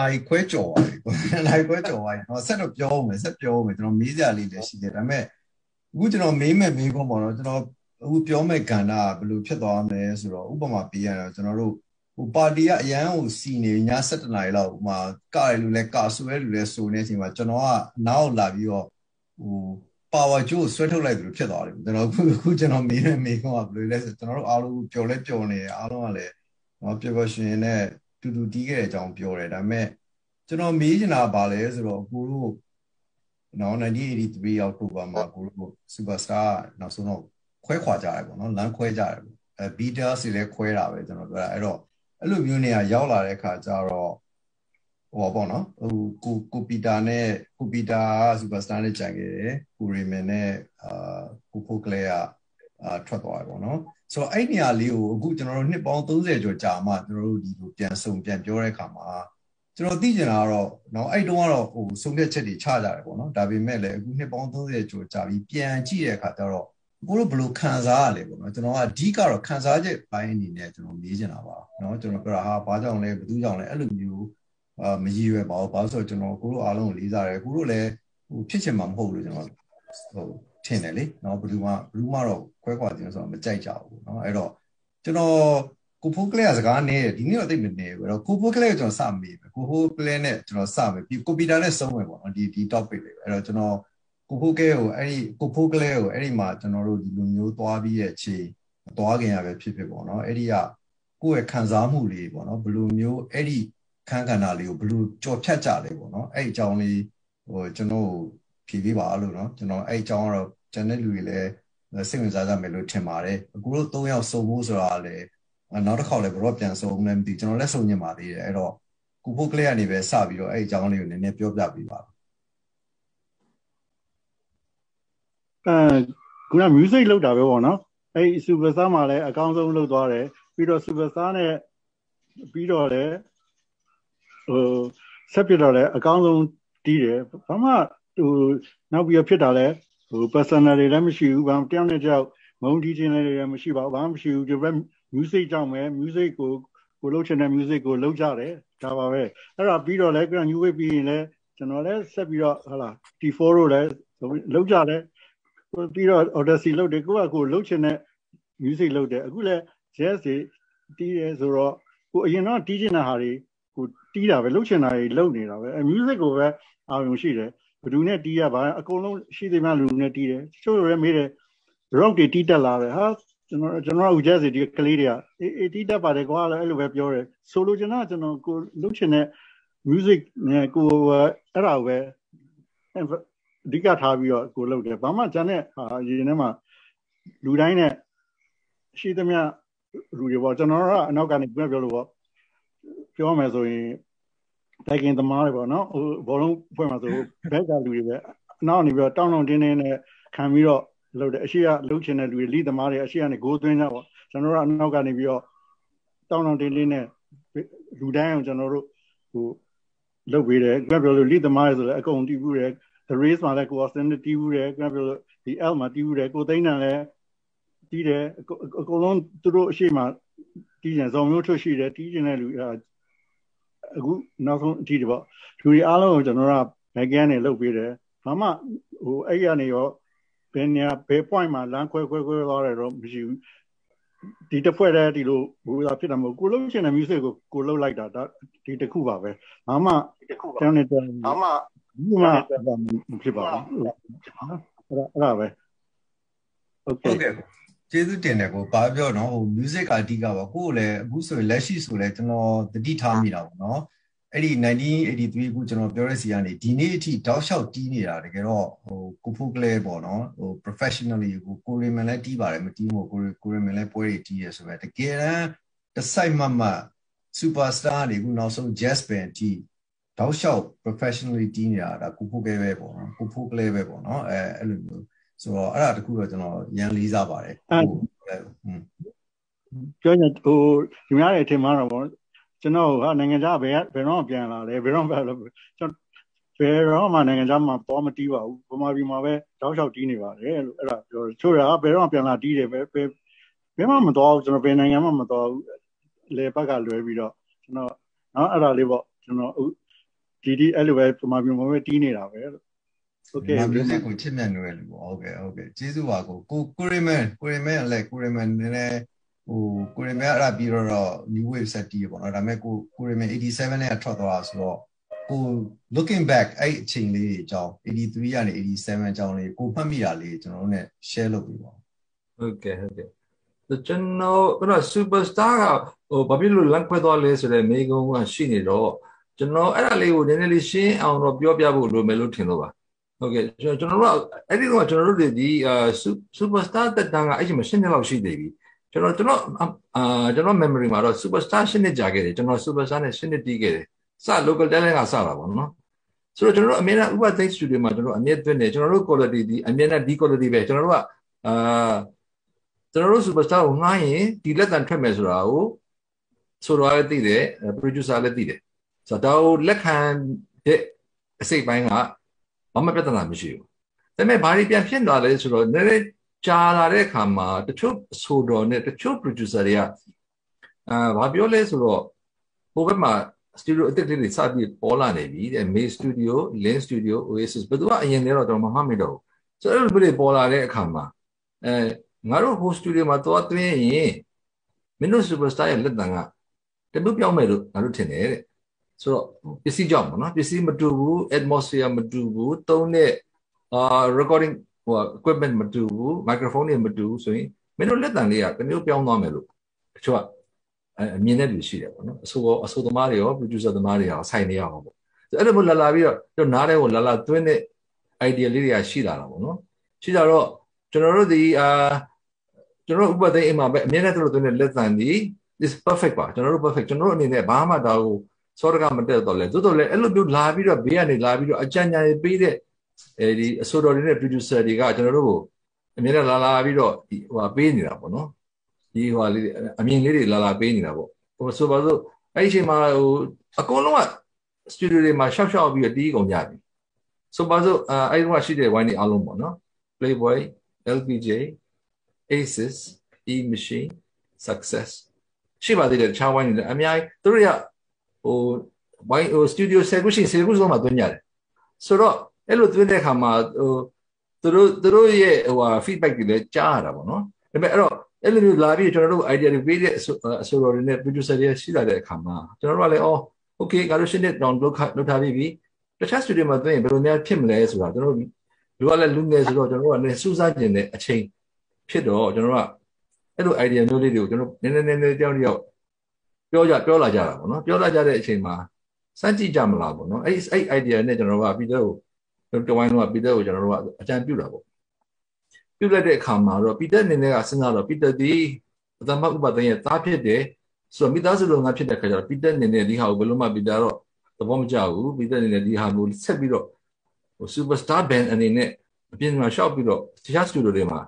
နိုင်ခွဲကြော်ပါလေနိုင်ခွဲကြော်ပါရင်တော့ဆက်တော့ပြောမယ်ကျွန်တော်မေးစရာလေးလည်းရှိတယ်ဒါပေမဲ့အခုကျွန်တော်မေးမယ်မေးခွန်းပေါ့နော်ကျွန်တော်အခုပြောမဲ့ကဏ္ဍဘယ်လိုဖြစ်သွားမလဲဆိုတော့ဥပမာပေးရတော့ကျွန်တော်တို့ဟိုပါတီကအရန်ကိုစီနေည7 နာရီလောက်ဥမာကရလူလဲကဆိုရဲလူလဲဆိုနေတဲ့အချိန်မှာကျွန်တော်ကနောက်လာပြီးတော့ဟိုပါဝါကျိုးဆွဲထုတ်လိုက်သလိုဖြစ်သွားတယ်ကျွန်တော်အခုကျွန်တော်မေးတဲ့မေးခွန်းကဘယ်လိုလဲဆိုကျွန်တော်တို့အားလုံးပျော်လဲပျော်နေအားလုံးကလည်းပျော်ပျော်ရွှင်နဲ့တူတူတီးခဲ့တဲ့အကြောင်းပြောတယ်ဒါပေမဲ့ကျွန်တော်မေးချင်တာပါလဲဆိုတော့ကိုတို့နော်1983အောက်တိုဘာမှာကိုတို့ Superstar နောက်ဆုံးတော့ခွဲခွာကြတယ်ပေါ့နော်လမ်းခွဲကြတယ်ပေါ့Beatles တွေလည်းခွဲတာပဲကျွန်တော်ပြောတာအဲ့တော့အဲ့လိုမျိုးနေရာရောက်လာတဲ့အခါကျတော့ဟောပေါ့နော်ဟိုကိုပီတာက Superstar နဲ့ကြံခဲ့တယ်ကိုရီမန်နဲ့ကိုဖိုကလဲကထွက်သွားတယ်ပေါ့နော်ဆိုတော့အဲ့နေရာလေးကိုအခုကျွန်တော်တို့နှစ်ပေါင်း30ကျော်ကြာမှကျွန်တော်တို့ဒီလိုပြန်ပြောတဲ့အခါမှာကျွန်တော်သိချင်တာကတော့နော်အဲ့တုန်းကတော့ဟိုဆုံးဖြတ်ချက်တွေချကြတယ်ပေါ့နော်ဒါပေမဲ့လည်းအခုနှစ်ပေါင်း30ကျော်ကြာပြီးပြန်ကြည့်တဲ့အခါကျတော့ကိုတို့ဘယ်လိုခံစားရလဲပေါ့နော်ကျွန်တော်ကအဓိကတော့ခံစားချက်ပိုင်းအနေနဲ့ကျွန်တော်မေးချင်တာပါနော်ကျွန်တော်ပြောတာဟာဘာကြောင့်လဲဘယ်သူကြောင့်လဲအဲ့လိုမျိုးမရည်ရွယ်ပါဘူးဘာလို့ဆိုတော့ကျွန်တော်ကိုတို့အားလုံးကိုလေးစားတယ်ကိုတို့လည်းဟိုဖြစ်ချင်မှာမဟုတ်လို့ကျွန်တော်ဟိုထင်တယ်လေနော်ဘယ်သူမှတော့ခွဲခွာခြင်းဆိုတော့မကြိုက်ကြဘူးနော်အဲ့တော့ကျွန်တော်ကိုဖိုးကလေးကစကားနေဒီနေ့တော့သိမနေဘူးအဲ့တော့ကိုဖိုးကလေးကိုကျွန်တော်စမေးပဲကိုဖိုးကလေးနဲ့ကျွန်တော်စမေးပြီးကိုပီတာနဲ့စုံမယ်ပေါ့နော်ဒီ topic လေးပဲအဲ့တော့ကျွန်တော်ကိုဖိုးကလေးကိုအဲ့ဒီမှာကျွန်တော်တို့ဒီလိုမျိုးသွားပြီးရဲ့အခြေသွားခင်ရပဲဖြစ်ပေါ့နော်အဲ့ဒီကကိုယ့်ရဲ့ခံစားမှုလေးပေါ့နော်ဘယ်လိုမျိုးအဲ့ဒီခန်းကဏ္ဍလေးကိုဘယ်လိုကြော်ဖြတ်ကြလဲပေါ့နော်အဲ့အကြောင်းလေးဟိုကျွန်တော်ဖြေပေးပါလို့နော်ကျွန်တော်အဲ့အကြောင်းကတော့ကျန်တဲ့လူတွေလည်းစိတ်ဝင်စားကြမယ်လို့ထင်ပါတယ်အခုတို့3ယောက်စုံဖို့ဆိုတာလည်းနောက်တစ်ခေါက်လည်းဘယ်တော့ပြန်စုံမလဲမသိကျွန်တော်လည်းစုံညင်ပါသေးတယ်အဲ့တော့ကိုဖို့ကလေးကနေပဲစပြီးတော့အဲ့အကြောင်းလေးကိုနည်းနည်းပြောပြပေးပါခုန music လောက်တာပဲပေါ့နော်အဲ့ Superstar မှာလည်းအကောင်းဆုံးလောက်သွားတယ်ပြီးတော့ Superstar နဲ့ပြီးတော့လည်းဟိုဆက်ပြတော့လည်းအကောင်းဆုံးတီးတယ်ဘာမှဟိုနောက်ပြီးဖြစ်တာလည်းဟို personal တွေလည်းမရှိဘူးဘာတယောက်နဲ့တယောက်မုန်းတီးခြင်းလည်းမရှိပါဘူးဘာမှမရှိဘူးဒီဘက် music ကြောင့်ပဲ music ကိုလုပ်ချင်တဲ့ music ကိုလုပ်ကြတယ်ဒါပါပဲအဲ့ဒါပြီးတော့လည်း new wave ပြီးရင်လည်းကျွန်တော်လည်းဆက်ပြီးတော့ဟာလာ T4 တို့လည်းလုပ်ကြတယ်ပြီးတော့ Odyssey လုပ်တယ်ကိုလုပ်ချင်တဲ့ music လုပ်တယ်အခုလည်း jazz တွေတီးတယ်ဆိုတော့ကိုအရင်တော့တီးချင်တဲ့ဟာတွေကိုတီးတာပဲလုပ်ချင်တာတွေလုပ်နေတာပဲ music ကိုပဲအာရုံရှိတယ်ဘယ်သူနဲ့တီးရပါအကုန်လုံးရှိသေးမှလူနဲ့တီးတယ်ချို့လည်းမေးတယ် rock တွေတီးတက်လာတယ်ဟာကျွန်တော် jazz တွေဒီကလေးတွေကအေးတီးတက်ပါတယ်ကွာလည်းအဲ့လိုပဲပြောတယ်ဆိုလိုချင်တာကျွန်တော်ကိုလုပ်ချင်တဲ့ music နဲ့ကိုအဲ့ဒါကိုပဲအဓိကထားပြီးတော့ကိုလုပ်တယ်ဘာမှကျန်တဲ့ဟာရင်ထဲမှာလူတိုင်းနဲ့ရှိသမျှလူတွေပေါ့ကျွန်တော်ကအနောက်ကနေပြောလို့ပေါ့ပြောမယ်ဆိုရင်တိုက်ကင်သမားတွေပေါ့နော်ဟိုဘောလုံးဖွဲ့မှာဆိုဘက်ကလူတွေပဲနောက်နေပြီးတော့တောင်းတင်းနဲ့ခံပြီးတော့လုပ်တယ်အရှိကလှုပ်ချင်တဲ့လူတွေလိသမားတွေအရှိကနေဂိုးသွင်းကြပေါ့ကျွန်တော်တို့အနောက်ကနေပြီးတော့တောင်းတင်းနဲ့လူတိုင်းအောင်ကျွန်တော်တို့ဟိုလုပ်ပေးတယ်ပြောလို့လိသမားတွေဆိုလည်းအကုန်တီးဘူးတယ် the race မှာလည်းကိုယ်စတင်တီးဘူးတယ်ပြောလို့ဒီ L မှာတီးဘူးတယ်ကိုသိန်းတန်လည်းတီးတယ်အကုန်လုံးသူတို့အရှိမတီးကြဇော်မျိုးထွတ်ရှိတယ်တီးကျင်တဲ့လူအခုနောက်ဆုံးအထိတပေါ့လူတွေအားလုံးကိုကျွန်တော်ကဘက်ကနေလုပ်ပေးတယ်ဘာမှဟိုအဲ့ရနေရောဘယ်နေရာဘယ် point မှာလမ်းခွဲသွားတယ်တော့မရှိဘူးဒီတစ်ဖွဲ့တည်းဒီလိုဟိုဖြစ်တာမဟုတ်ကိုလုပ်ချင်တဲ့ music ကိုလုပ်လိုက်တာဒီတစ်ခုပါပဲဘာမှကျောင်းနေတဲ့ဘာမှမဖြစ်ပါဘူးအဲ့ဒါပဲ okay ကျေးဇူးတင်တယ်ကိုဘာပြောနော်ဟို music အဓိကပါကိုလည်းအခုဆိုရင်လက်ရှိဆိုလည်းကျွန်တော်တတိထားမိတာပေါ့နော်အဲ့ဒီ1983ခုကျွန်တော်ပြောတဲ့စီကနေဒီနေ့အထိတောက်လျှောက်တီးနေတာတကယ်တော့ဟိုကိုဖိုးကလေးပေါ့နော်ဟို professionally ကိုရီမန်လည်းတီးပါတယ်မတီးမို့ကိုရီမန်လည်းပွဲတွေတီးရဆိုပဲတကယ်တမ်းတစ်စိုက်မှ superstar တွေခုနောက်ဆုံး jazz band တီးတောက်လျှောက် professionally တီးနေတာဒါကိုဖိုးကလေးပဲပေါ့နော်ကိုဖိုးကလေးပဲပေါ့နော်အဲ့လိုမျိုးဆိုတော့အဲ့ဒါတခုတော့ကျွန်တော်ရန်လေးစားပါတယ်ပြောရင်ဟိုဒီများတွေထင်မှာတော့ပေါ့ကျွန်တော်ဟာနိုင်ငံခြားဘယ်တော့ပြန်လာလဲဘယ်တော့မှနိုင်ငံခြားမှာပေါ်မတီးပါဘူးဗမာပြည်မှာပဲတောက်လျှောက်တီးနေပါတယ်လို့အဲ့ဒါပြောချိုးတာဘယ်တော့ပြန်လာတီးတယ်ဘယ်မှမတော်ဘူးကျွန်တော်ဘယ်နိုင်ငံမှမတော်ဘူးလေဘက်ကလွယ်ပြီးတော့ကျွန်တော်နော်အဲ့ဒါလေးပေါ့ကျွန်တော် ဒီအဲ့လိုပဲပမာမျိုးပဲတီးနေတာပဲโอเค music ကိုချစ်မြတ်လို့ရလို့ဟုတ်ကဲ့ကျေးဇူးပါကိုရီမန်လည်းကိုရီမန်နည်းနည်းကိုရီမန်အဲ့ဒါပြီးတော့ new wave ဆက်တီးပေါ့နော်ဒါပေမဲ့ကိုရီမန်87နဲ့ထွက်သွားဆိုတော့ကို looking back အဲ့အချိန်လေးအကြောင်း83ကနေ87အကြောင်းလေးကိုမှတ်မိတာလေးကျွန်တော်တို့ ਨੇ share လုပ်ပြီးပါဟုတ်ကဲ့ကျွန်တော် superstar ကဘာဖြစ်လို့လမ်းခွဲသွားလဲဆိုတဲ့မိကုံးကရှိနေတော့ကျွန်တော်အဲ့ဒါလေးကိုနည်းနည်းလေးရှင်းအောင်တော့ပြောပြဖို့လိုမယ်လို့ထင်လို့ပါဟုတ်ကဲ့ကျွန်တော်တို့အဲ့ဒီတော့ကျွန်တော်တို့ဒီ superstar တက်တန်းကအဲ့ဒီမှာ10နှစ်လောက်ရှိသေးပြီကျွန်တော် memory မှာတော့ superstar 10နှစ်ကြာခဲ့တယ်ကျွန်တော် superstar နဲ့10နှစ်တီးခဲ့တယ်စ local talent ကစတာပေါ့နော်ဆိုတော့ကျွန်တော်တို့အမြဲတမ်းဥပဒေ studio မှာကျွန်တော်အမြဲသွင်းတယ်ကျွန်တော်တို့ quality ဒီအမြဲတမ်းဒီ quality ပဲကျွန်တော်တို့ကကျွန်တော်တို့ superstar ကိုငှားရင်ဒီလက်တန်ထွက်မယ်ဆိုတာကိုဆိုတော့လည်းသိတယ် producer လည်းသိတယ်ဆိုတော့ဒါကိုလက်ခံတဲ့အစိတ်ပိုင်းကဘာမှပြဿနာမရှိဘူးဒါပေမဲ့ဘာတွေပြန်ဖြစ်လာလဲဆိုတော့နည်းနည်းကြာလာတဲ့အခါမှာတချို့ဆိုတော့နဲ့တချို့ producer တွေကဘာပြောလဲဆိုတော့ဟိုဘက်မှာ studio အသစ်တွေစပြီးပေါ်လာနေပြီတဲ့ May Studio, Lin Studio, Oasis ဘယ်သူကအရင်တည်းတော့ကျွန်တော်မမှတ်မိတော့ဘူးဆိုတော့အဲ့လိုတွေပေါ်လာတဲ့အခါမှာငါတို့ host studio မှာသွားသွင်းရင်မင်းတို့ superstar ရဲ့လက်တံကတမျိုးပြောင်းမယ်လို့ငါတို့ထင်တယ်တဲ့ဆိုတော့ပစ္စည်းကြောင့်ပေါ့နော်ပစ္စည်းမတူဘူး atmosphere မတူဘူးသုံးတဲ့recording equipment မတူဘူး microphone တွေမတူဘူးဆိုရင်မင်းတို့လက်တံလေးကတမျိုးပြောင်းသွားမယ်လို့တချို့ကအမြင်နဲ့လူရှိတယ်ပေါ့နော်အဆိုသမားတွေရော producer သမားတွေရောဆိုင်နေရအောင်ပေါ့အဲ့လိုမျိုးလာပြီးတော့နားထဲကိုလာသွင်းတဲ့ idea လေးတွေကရှိလာတာပေါ့နော်ရှိကြတော့ကျွန်တော်တို့ဒီကျွန်တော်ဥပဒေအိမ်မှာပဲအမြဲတမ်းတို့သွင်းတဲ့လက်သံဒီ is perfect ပါကျွန်တော်တို့ perfect ကျွန်တော်တို့အနေနဲ့ဘာမှဒါကိုစောတကမတက်တော့လဲသို့တော်လည်းအဲ့လိုမျိုးလာပြီးတော့ဘေးကနေလာပြီးတော့အကြံဉာဏ်ပေးတဲ့ဒီအဆိုတော်တွေနဲ့ producer တွေကကျွန်တော်တို့ကိုအမြဲတမ်းလာပြီးတော့ပေးနေတာပေါ့နော်ဒီလေးအမြင်လေးတွေလာပေးနေတာပေါ့ဆိုပါစို့အဲ့ဒီအချိန်မှာအကုန်လုံးက studio တွေမှာရှောက်ပြီးတော့တီးကုန်ကြပြီဆိုပါစို့အဲ့ဒီကရှိတဲ့ wine တွေအားလုံးပေါ့နော် Playboy LPJ Aces E Machine Success ရှိပါသေးတယ်တခြား wine တွေအများကြီးသူတို့ကwine studio 10ခုရှိ10ခုစုံမှာတွင်းကြတယ်ဆိုတော့အဲ့လိုတွင်းတဲ့အခါမှာသူတို့ရဲ့feedback တွေလည်းကြားရတာပေါ့နော်ဒါပေမဲ့အဲ့တော့အဲ့လိုမျိုးလာပြီးကျွန်တော်တို့ idea တွေပေးတဲ့အဆိုတော်တွေနဲ့ producer တွေရှိလာတဲ့အခါမှာကျွန်တော်တို့ကလည်းokay ငါတို့ရှင်းတဲ့ down လုပ်ထားပြီးတခြား studio မှာတွင်းရင်ဘယ်လိုများဖြစ်မလဲဆိုတာကျွန်တော်တို့လူကလည်းလူငယ်ဆိုတော့ကျွန်တော်တို့ကလည်းစူးစမ်းကျင်တဲ့အချိန်ဖြစ်တော့ကျွန်တော်တို့ကအဲ့လို idea မျိုးလေးတွေကိုကျွန်တော်နည်းနည်းတယောက်ပြောလာကြတာပေါ့နော်ပြောလာကြတဲ့အချိန်မှာစမ်းကြည့်ကြမလားပေါ့နော်အဲ့ idea နဲ့ကျွန်တော်တို့ကပြီးတော့တဝိုင်းတော့ပြီးတော့ကျွန်တော်တို့ကအကြံပြုတာပေါ့ပြုလိုက်တဲ့အခါမှာတော့ပီတာအနေနဲ့ကစဉ်းစားတော့ပီတာဒီသမဥပဒေရဲ့သားဖြစ်တယ်ဆိုတော့မိသားစုလိုငါဖြစ်တဲ့ခါကျတော့ပီတာအနေနဲ့ဒီဟာကိုဘယ်လိုမှပီတာတော့သဘောမကျဘူးပီတာအနေနဲ့ဒီဟာကိုဆက်ပြီးတော့ superstar band အနေနဲ့အပြင်မှာရှောက်ပြီးတော့တခြား studio တွေမှာ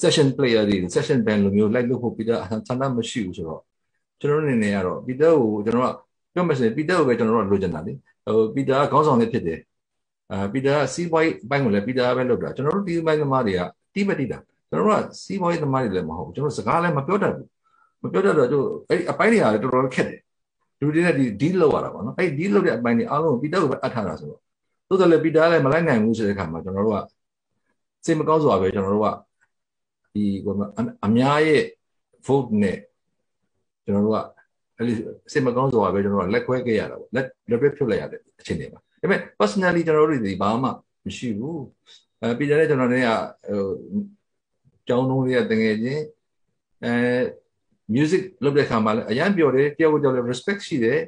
session player တွေ session band လိုမျိုးလိုက်လို့ဖို့ပီတာဆန္ဒမရှိဘူးဆိုတော့ကျွန်တော်အနေနဲ့ကတော့ပီတာကိုကျွန်တော်ကပြောမှဆိုရင်ပီတာကိုပဲကျွန်တော်တို့လိုချင်တာလေပီတာကခေါင်းဆောင်လေးဖြစ်တယ်ပီတာကစီးပွားရေးအပိုင်းကိုလည်းပီတာပဲလုပ်တာကျွန်တော်တို့ဒီပိုင်းသမားတွေကတီးမတီးတာကျွန်တော်တို့ကစီးပွားရေးသမားတွေလည်းမဟုတ်ဘူးကျွန်တော်စကားလည်းမပြောတတ်ဘူးမပြောတတ်တော့အဲ့ဒီအပိုင်းတွေကလည်းတော်တော်ခက်တယ်လူတွေနဲ့ဒီ deal လုပ်ရတာပေါ့နော်အဲ့ဒီ deal လုပ်တဲ့အပိုင်းတွေအားလုံးပီတာကိုပဲအပ်ထားတာဆိုတော့သို့တော်လည်းပီတာလည်းမလိုက်နိုင်ဘူးဆိုတဲ့အခါမှာကျွန်တော်တို့ကစိတ်မကောင်းစွာပဲကျွန်တော်တို့ကဒီအများရဲ့ vote နဲ့ကျွန်တော်တို့ကအဲ့ဒီစိတ်မကောင်းစွာပဲကျွန်တော်တို့ကလက်ခွဲခဲ့ရတာပေါ့လက်ပြဖြုတ်လိုက်ရတဲ့အခြေအနေပါဒါပေမဲ့ personally ကျွန်တော်တို့ဒီဘာမှမရှိဘူးပြီးတဲ့ကျွန်တော်တွေကကျောင်းလုံးတွေကတကယ်ချင်းmusic လုပ်တဲ့ခါမှာလည်းအရန်ပြောတယ်တယောက်ကြောက်လည်း respect ရှိတယ်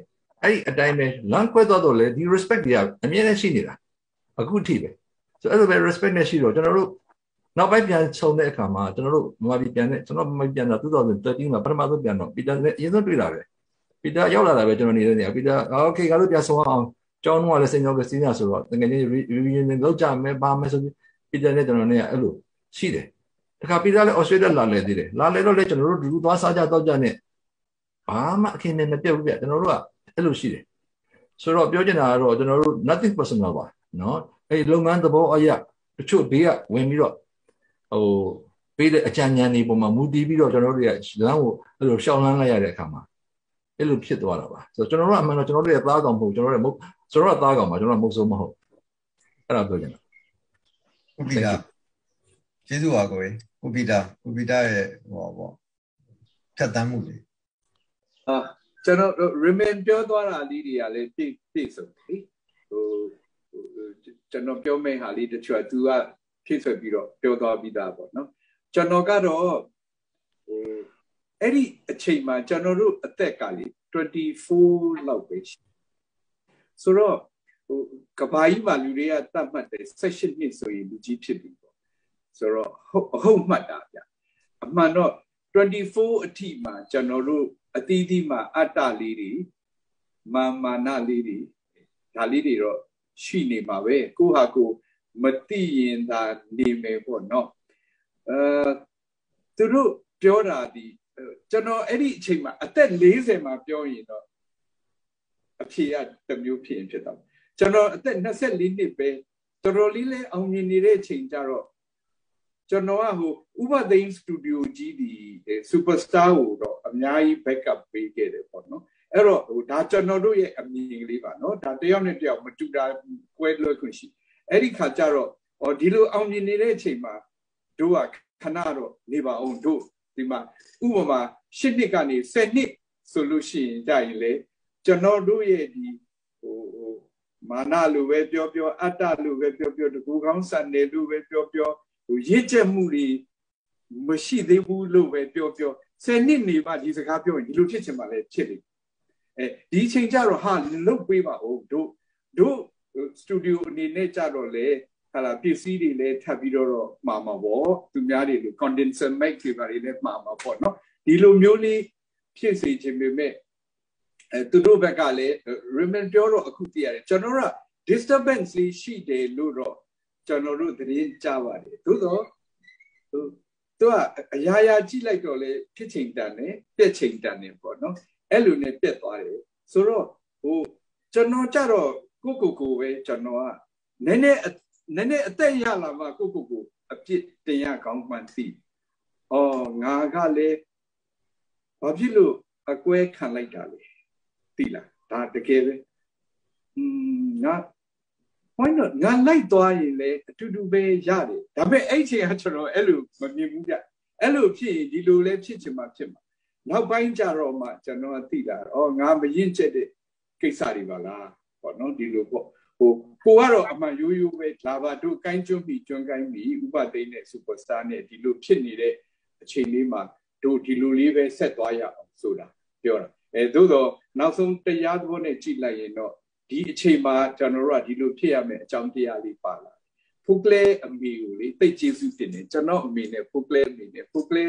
အဲ့ဒီအတိုင်းပဲလမ်းခွဲသွားတော့လေဒီ respect တွေကအမြဲတမ်းရှိနေတာအခုထိပဲဆိုအဲ့လိုပဲ respect နဲ့ရှိတော့ကျွန်တော်တို့နောက်ပိုင်းပြန်ဆုံတဲ့အခါမှာကျွန်တော်တို့မမပြီးပြန်တဲ့ကျွန်တော်မမပြန်တော့2013မှာပထမဆုံးပြန်တော့ပီတာနဲ့အရင်ဆုံးတွေ့တာပဲပီတာရောက်လာတာပဲကျွန်တော်နေတဲ့နေရာပီတာ okay ငါတို့ပြန်ဆုံအောင်ကျောင်းတော့လည်းစိတ်ညောကစီးညာဆိုတော့တကယ်ကြီး reunion လောက်ကြမယ်ပါမယ်ဆိုပြီးပီတာနဲ့ကျွန်တော်နဲ့အဲ့လိုရှိတယ်တခါပီတာလည်း Australia လာလဲသေးတယ်လာလဲတော့လည်းကျွန်တော်တို့ဒူသွားစားကြတော့ကြနဲ့ဘာမှအခင်းနဲ့မပြတ်ဘူးပြကျွန်တော်တို့ကအဲ့လိုရှိတယ်ဆိုတော့ပြောချင်တာကတော့ကျွန်တော်တို့ nothing personal ပါနော်အဲ့လုပ်ငန်းသဘောအရတချို့ဘေးကဝင်ပြီးတော့ပေးတဲ့အကြံဉာဏ်တွေပုံမှာမူတည်ပြီးတော့ကျွန်တော်တို့တွေကလမ်းကိုအဲ့လိုရှောင်လန်းလိုက်ရတဲ့အခါမှာအဲ့လိုဖြစ်သွားတာပါဆိုတော့ကျွန်တော်တို့အမှန်တော့ကျွန်တော်တို့ရဲ့သားကောင်မဟုတ်ကျွန်တော်တို့ ဆိုတော့သားကောင်မှာကျွန်တော်မဟုတ်ဆုံးမဟုတ်အဲ့ဒါပြောချင်တာကိုပီတာကျေးဇူးပါကိုပီတာရဲ့ဟောပေါ့ဖြတ်တန်းမှုတွေကျွန်တော် remain ပြောသွားတာလေးတွေကလည်းပြည့်စုံပြီကျွန်တော်ပြောမယ့်ဟာလေးတချို့သူကဖြည့်ဆွက်ပြီးတော့ပြောသွားပြီးသားပေါ့နော်ကျွန်တော်ကတော့အဲ့ဒီအချိန်မှာကျွန်တော်တို့အသက်ကလေ24လောက်ပဲဆိုတော့ကဘာကြီးမှာလူတွေကတတ်မှတ်တယ်16နှစ်ဆိုရင်လူကြီးဖြစ်ပြီပေါ့ဆိုတော့ဟုတ်မှတ်တာဗျအမှန်တော့24အထိမှာကျွန်တော်တို့အသီးသီးမှာအတ္တလေးတွေမာနလေးတွေဒါလေးတွေတော့ရှိနေမှာပဲကိုဟာကိုမသိရင်သာနေမယ်ပေါ့နော်သူတို့ပြောတာဒီကျွန်တော်အဲ့ဒီအချိန်မှာအသက်40မှာပြောရင်တော့အဖြေကတစ်မျိုးဖြစ်တော့ကျွန်တော်အသက်24နှစ်ပဲတော်တော်လေးလဲအောင်မြင်နေတဲ့အချိန်ကြတော့ကျွန်တော်ကဥပသိန်းစတူဒီယိုကြီးဒီစူပါစတာကိုတော့အများကြီး backup ပေးခဲ့တယ်ပေါ့နော်အဲ့တော့ဒါကျွန်တော်တို့ရဲ့အမြင်ကလေးပါနော်ဒါတယောက်နဲ့တယောက်မတူတာကွဲလွဲခွင့်ရှိအဲ့ဒီခါကျတော့ဒီလိုအောင်မြင်နေတဲ့အချိန်မှာတို့ကခဏတော့နေပါအောင်တို့ဒီမှာဥပမာ10နှစ်ကနေ10နှစ်ဆိုလို့ရှိရင်ကြရင်လေကျွန်တော်တို့ရဲ့ဒီမာနလိုပဲပြောအတ္တလိုပဲပြောတကူကောင်းစံတယ်လိုပဲပြောရစ်ချက်မှုတွေမရှိသေးဘူးလို့ပဲပြော10နှစ်နေမှဒီစကားပြောရင်ဒီလိုဖြစ်ချင်မှလည်းဖြစ်လိမ့်ဒီအချိန်ကျတော့ဟာလုတ်ပေးပါဦးတို့စတူဒီယိုအနေနဲ့ကြတော့လေဟာလာပစ္စည်းတွေလည်းထပ်ပြီးတော့မှာပေါ့သူများတွေလို condenser mic တွေပါလေမှာပေါ့နော်ဒီလိုမျိုးလေးဖြစ်စေခြင်းပေမဲ့သူတို့ဘက်ကလည်း remain ပြောတော့အခုသိရတယ်ကျွန်တော်တို့ disturbance လေးရှိတယ်လို့တော့ကျွန်တော်တို့သတင်းကြားပါတယ်သို့တော့သူကအရာကြည့်လိုက်တော့လေဖြစ်ချိန်တန်တယ်ပြက်ချိန်တန်တယ်ပေါ့နော်အဲ့လိုနဲ့ပြက်သွားတယ်ဆိုတော့ကျွန်တော်ကြတော့ကိုပဲကျွန်တော်ကနည်းနည်းအသက်ရလာမှကိုအပြစ်တင်ရကောင်းမှန်းသိငါကလည်းဘာဖြစ်လို့အကွဲခံလိုက်တာလဲသိလားဒါတကယ်ပဲငါ why not ငါလိုက်သွားရင်လေအတူတူပဲရတယ်ဒါပေမဲ့အဲ့ချိန်ကကျွန်တော်အဲ့လိုမမြင်ဘူးကြအဲ့လိုဖြစ်ရင်ဒီလိုလဲဖြစ်ချင်မှဖြစ်မှာနောက်ပိုင်းကျတော့မှကျွန်တော်သိတာငါမရင်ချက်တဲ့ကိစ္စတွေပါလားပေါ့နော်ဒီလိုပေါ့ကိုကတော့အမှန်ရိုးရိုးပဲလာပါတို့ကိုင်းကျွန်းပြီးကျွန်းကိုင်းပြီးဥပသိန်းနဲ့စူပါစတာနဲ့ဒီလိုဖြစ်နေတဲ့အချိန်လေးမှာတို့ဒီလိုလေးပဲဆက်သွားရအောင်ဆိုတာပြောတာသို့တော့နောက်ဆုံးတရားသဘောနဲ့ကြည့်လိုက်ရင်တော့ဒီအချိန်မှာကျွန်တော်တို့ကဒီလိုဖြစ်ရမယ်အကြောင်းတရားလေးပါလာဖုတ်ကလဲအမေကိုလေသိကျေးဇူးတင်တယ်ကျွန်တော်အမေနဲ့ဖုတ်ကလဲအမေနဲ့ဖုတ်ကလဲ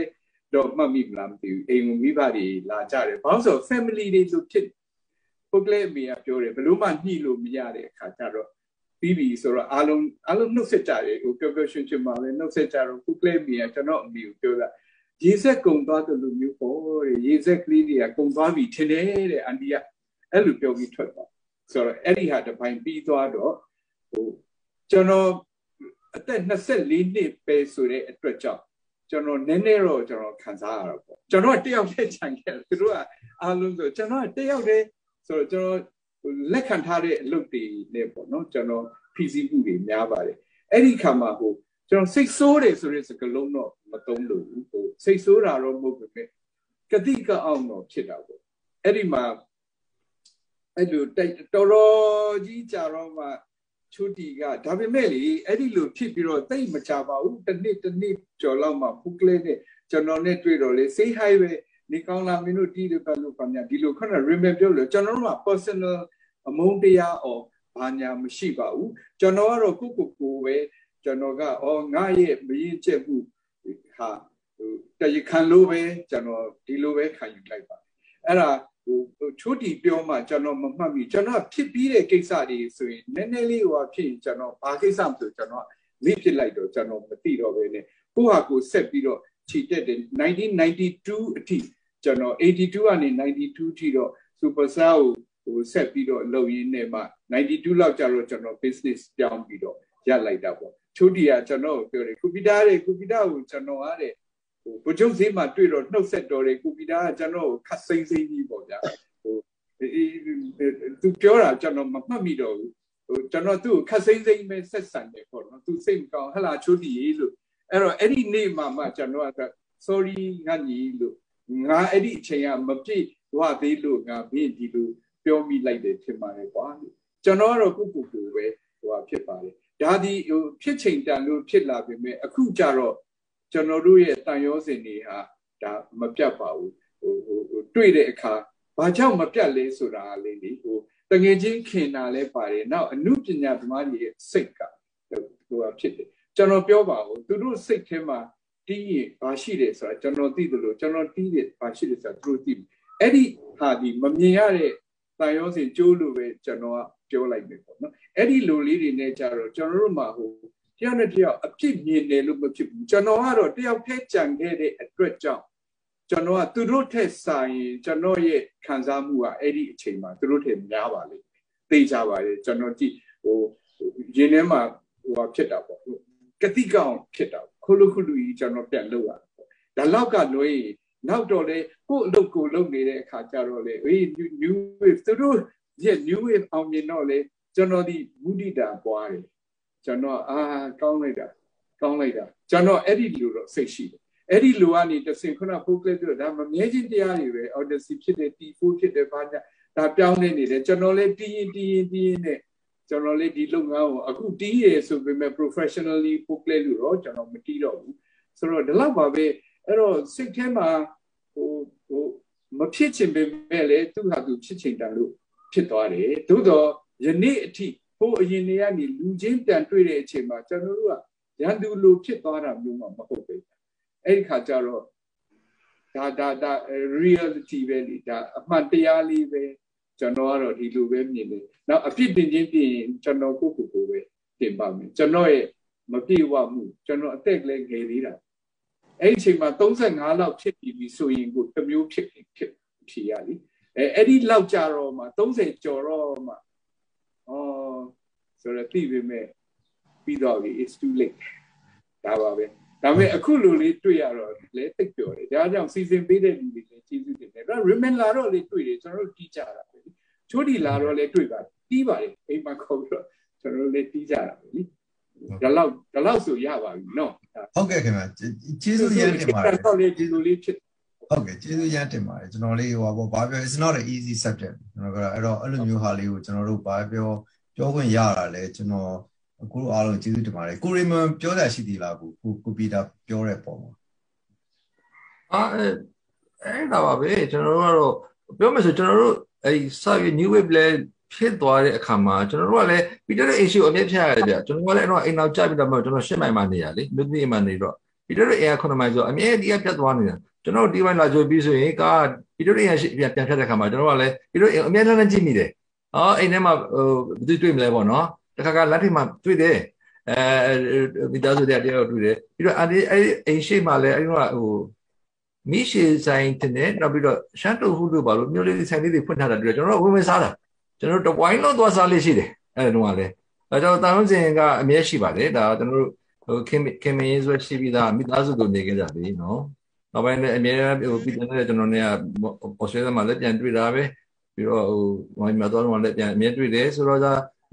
တော့မှတ်မိမလားမသိဘူးအိမ်မိဘတွေလာကြတယ်ဘာလို့ဆို family တွေဆိုဖြစ်ဖုတ်ကလဲအမေကပြောတယ်ဘယ်လို့မှညှိလို့မရတဲ့အခါကျတော့ပြီးပြီဆိုတော့အားလုံးနှုတ်ဆက်ကြတယ်ပျော်ရွှင်ချင်ပါပဲနှုတ်ဆက်ကြတော့ဖုတ်ကလဲအမေကကျွန်တော်အမေကိုပြောတာရေစက်ကုံသွားတယ်လို့မျိုးပေါ့တဲ့ရေစက်ကလေးတွေကကုံသွားပြီထင်တယ်တဲ့အန်တီကအဲ့လိုပြောပြီးထွက်သွားဆိုတော့အဲ့ဒီဟာတစ်ပိုင်းပြီးသွားတော့ကျွန်တော်အသက်24နှစ်ပဲဆိုတဲ့အတွက်ကြောင့်ကျွန်တော်နည်းနည်းတော့ကျွန်တော်ခံစားရတော့ပေါ့ကျွန်တော်တယောက်တည်းခြံခဲ့သူတို့ကအားလုံးဆိုကျွန်တော်တယောက်တည်းဆိုတော့ကျွန်တော်လက်ခံထားတဲ့အလုပ်တွေနဲ့ပေါ့နော်ကျွန်တော်ဖြည့်ဆည်းမှုတွေများပါတယ်အဲ့ဒီခါမှာကျွန်တော်စိတ်ဆိုးတယ်ဆိုတဲ့စကားလုံးတော့မသုံးလို့စိတ်ဆိုးတာတော့မဟုတ်ဘူးပဲကတိကအောင်တော့ဖြစ်တာပေါ့အဲ့ဒီမှာအဲ့လိုတော်တော်ကြီးကြာတော့မှချိုတီကဒါပေမဲ့လေအဲ့ဒီလိုဖြစ်ပြီးတော့တိတ်မကြပါဘူးတစ်နှစ်ကျော်လောက်မှဖုကလေးနဲ့ကျွန်တော်နဲ့တွေ့တော့လေ say hi ပဲနေကောင်းလားမင်းတို့တီးတယ်ပဲလို့ပါများဒီလိုခဏ remember ပြောလို့ကျွန်တော်တို့က personal အမုန်းတရားဘာညာမရှိပါဘူးကျွန်တော်ကတော့ကိုပဲကျွန်တော်ကငါရဲ့မရင်ချက်မှုဟာတရခံလို့ပဲကျွန်တော်ဒီလိုပဲခံယူလိုက်ပါအဲ့ဒါချိုးတီပြောမှကျွန်တော်မမှတ်မိကျွန်တော်ဖြစ်ပြီးတဲ့ကိစ္စတွေဆိုရင်နည်းနည်းလေးဖြစ်ရင်ကျွန်တော်ဘာကိစ္စမဆိုကျွန်တော်မိဖြစ်လိုက်တော့ကျွန်တော်မသိတော့ပဲနဲ့ကိုဟာကိုဆက်ပြီးတော့ခြေတက်တယ်1992အထိကျွန်တော်82ကနေ92ထိတော့ super star ကိုဆက်ပြီးတော့လုပ်ရင်းနဲ့မှ92လောက်ကျတော့ကျွန်တော် business ပြောင်းပြီးတော့ရလိုက်တာပေါ့ချိုးတီကကျွန်တော်ပြောတယ်ကွန်ပျူတာကိုကျွန်တော်အားတဲ့ဘုချုပ်ဈေးမှာတွေ့တော့နှုတ်ဆက်တော်တယ်ကွန်ပျူတာကကျွန်တော်ကိုခတ်စိမ့်ကြီးပေါ့ဗျာ သူပြောတာကျွန်တော်မမှတ်မိတော့ဘူးကျွန်တော်သူ့ခက်စိမ့်စိမ့်ပဲဆက်ဆံတယ်ပေါ့နော်သူစိတ်မကောင်းဟလာချိုးတီလို့အဲ့တော့အဲ့ဒီနေ့မှကျွန်တော်က sorry ငါညီလို့ငါအဲ့ဒီအချိန်ကမပြည့်ဝသေးလို့ငါဘင်းဒီလိုပြောမိလိုက်တယ်ထင်ပါတယ်ကွာကျွန်တော်ကတော့ကိုပဲဖြစ်ပါတယ်ဒါဒီဖြစ်ချိန်တန်လို့ဖြစ်လာပြီမဲ့အခုကြတော့ကျွန်တော်တို့ရဲ့တန်ရောစင်တွေဟာဒါမပြတ်ပါဘူးတွေ့တဲ့အခါဘာကြောင့်မပြတ်လဲဆိုတာလေးလေတငယ်ချင်းခင်တာလဲပါတယ်နောက်အမှုပညာသမားတွေရဲ့စိတ်ကဖြစ်တယ်ကျွန်တော်ပြောပါဦးသူတို့စိတ်ထဲမှာတီးရင်ဘာရှိတယ်ဆိုတာကျွန်တော်သိတယ်လို့ကျွန်တော်တီးတယ်ဘာရှိတယ်ဆိုတာသူတို့သိတယ်အဲ့ဒီဟာဒီမမြင်ရတဲ့တန်ရောစင်ကျိုးလို့ပဲကျွန်တော်ကပြောလိုက်တယ်ပေါ့နော်အဲ့ဒီလိုလေးတွေနဲ့ကြတော့ကျွန်တော်တို့မှာတယောက်နဲ့တယောက်အဖြစ်မြင်တယ်လို့မဖြစ်ဘူးကျွန်တော်ကတော့တယောက်ထဲကြံခဲ့တဲ့အတွက်ကြောင့်ကျွန်တော်ကသူတို့ထက်ဆိုင်ကျွန်တော်ရဲ့ခံစားမှုကအဲ့ဒီအချိန်မှာသူတို့ထက်များပါလိမ့်မယ်သိကြပါလေကျွန်တော်ကြည့်ရင်းထဲမှာဖြစ်တာပေါ့ကတိကောင်ဖြစ်တာခုလူကြီးကျွန်တော်ပြန်လုပ်ရတာပေါ့ဒါလောက်ကလွေးနောက်တော့လေကို့အလုပ်ကိုလုပ်နေတဲ့အခါကျတော့လေnew wave သူတို့ရဲ့ new wave အောင်မြင်တော့လေကျွန်တော်ဒီမုဒိတာပွားတယ်ကျွန်တော်ကောင်းလိုက်တာကျွန်တော်အဲ့ဒီလိုတော့စိတ်ရှိတယ်အဲ့ဒီလိုကနေတစင်ခုနဖိုးကလေးတို့ဒါမမြဲခြင်းတရားတွေပဲ Odyssey ဖြစ်တယ် T4 ဖြစ်တယ်ဘာညာဒါပြောင်းနေတယ်ကျွန်တော်လည်းတီးရင်နဲ့ကျွန်တော်လည်းဒီလုပ်ငန်းကိုအခုတီးရဆိုပေမဲ့ professionally ဖိုးကလေးလို့တော့ကျွန်တော်မတီးတော့ဘူးဆိုတော့ဒီလောက်ပါပဲအဲ့တော့စိတ်ထဲမှာမဖြစ်ချင်ပေမဲ့လည်းသူ့ဟာသူဖြစ်ချင်တယ်လို့ဖြစ်သွားတယ်သို့တော့ယနေ့အထိဟိုအရင်တွေကနေလူချင်းပြန်တွေ့တဲ့အချိန်မှာကျွန်တော်တို့ကရန်သူလိုဖြစ်သွားတာမျိုးမှမဟုတ်ဘူးအဲ့ဒီခါကျတော့ဒါ reality ပဲလေဒါအမှန်တရားလေးပဲကျွန်တော်ကတော့ဒီလိုပဲမြင်တယ်နောက်အဖြစ်တင်ချင်းပြင်ကျွန်တော်ကိုပဲတင်ပါမယ်ကျွန်တော်ရဲ့မပြေဝမှုကျွန်တော်အသက်ကလေးငယ်သေးတာအဲ့ဒီအချိန်မှာ35လောက်ဖြစ်ပြီဆိုရင်ကိုတစ်မျိုးဖြစ်ရလीအဲ့ဒီလောက်ကြတော့မှ30ကျော်တော့မှဆိုတော့သိပေမဲ့ပြီးတော့ it's too late ဒါပါပဲဒါပေမဲ့အခုလိုလေးတွေ့ရတော့လဲတိတ်ပြောတယ်ဒါကြောင့်စီစဉ်ပေးတဲ့လူတွေလည်းကျေးဇူးတင်တယ်ဒါ remember လာတော့လေတွေ့တယ်ကျွန်တော်တို့တီးကြတာပဲချိုးတီလာတော့လေတွေ့ပါတီးပါတယ်အိမ်မှာခေါ်ပြီးတော့ကျွန်တော်တို့လည်းတီးကြတာပဲလीဒါလောက်ဆိုရပါပြီနော်ဟုတ်ကဲ့ခင်ဗျကျေးဇူးရတင်ပါတယ်တော့လေဒီလိုလေးဖြစ်ဟုတ်ကဲ့ကျေးဇူးရတင်ပါတယ်ကျွန်တော်လေးဘာပြော it's not an easy subject ကျွန်တော်ကအဲ့တော့အဲ့လိုမျိုးဟာလေးကိုကျွန်တော်တို့ဘာပြောခွင့်ရတာလဲကျွန်တော်အခုအားလုံးကျေးဇူးတင်ပါတယ်ကိုရီမန်ပြောတာရှိသေးလားကိုပီတာပြောတဲ့ပုံမှာအဲ့ဒါပါပဲကျွန်တော်တို့ကတော့ပြောမယ်ဆိုကျွန်တော်တို့အဲ့စာရေး new wave လဲဖြစ်သွားတဲ့အခါမှာကျွန်တော်တို့ကလည်းပီတာရဲ့ issue အမြဲဖြတ်ရတယ်ဗျကျွန်တော်ကလည်းအဲ့တော့အိမ်နောက်ကြပြီးတော့ကျွန်တော်8မိုင်မှနေရလေမြို့ပြည်မှနေတော့ပီတာရဲ့ air 9မိုင်ဆိုအမြဲဒီကပြတ်သွားနေတာကျွန်တော်ဒီဘက်လာကြိုပြီးဆိုရင်ကပီတာရဲ့ပြန်ဖြတ်တဲ့အခါမှာကျွန်တော်ကလည်းပီတာအမြဲတမ်းကြည့်မိတယ်အိမ်ထဲမှာဘယ်သူတွေ့မလဲပေါ့နော်တခါကလက်ထိပ်မှာတွေ့တယ်မိသားစုတရားတွေ့တယ်ပြီးတော့အဲ့အိမ်ရှိမှလည်းအဲ့တော့မိရှေဆိုင်တဲ့နောက်ပြီးတော့ရှမ်းတူဟုလို့ပါလို့မျိုးလေးဆိုင်လေးတွေဖွင့်ထားတာတွေ့ကျွန်တော်ဝင်စားတာကျွန်တော်တဝိုင်းလုံးသွားစားလေးရှိတယ်အဲ့တုန်းကလည်းကျွန်တော်တာဝန်စဉ်ကအမြဲရှိပါတယ်ဒါကျွန်တော်တို့ခင်မင်းဆိုရှိပြီးသားမိသားစုတို့နေကြကြပြီနော်နောက်ပိုင်းလည်းအမြဲပြီးတဲ့ကျွန်တော်เนี่ยဩစတြေးလျမှာလည်းပြန်တွေ့တာပဲပြီးတော့ဝိုင်းမှာတော့လည်းပြန်အမြဲတွေ့တယ်ဆိုတော့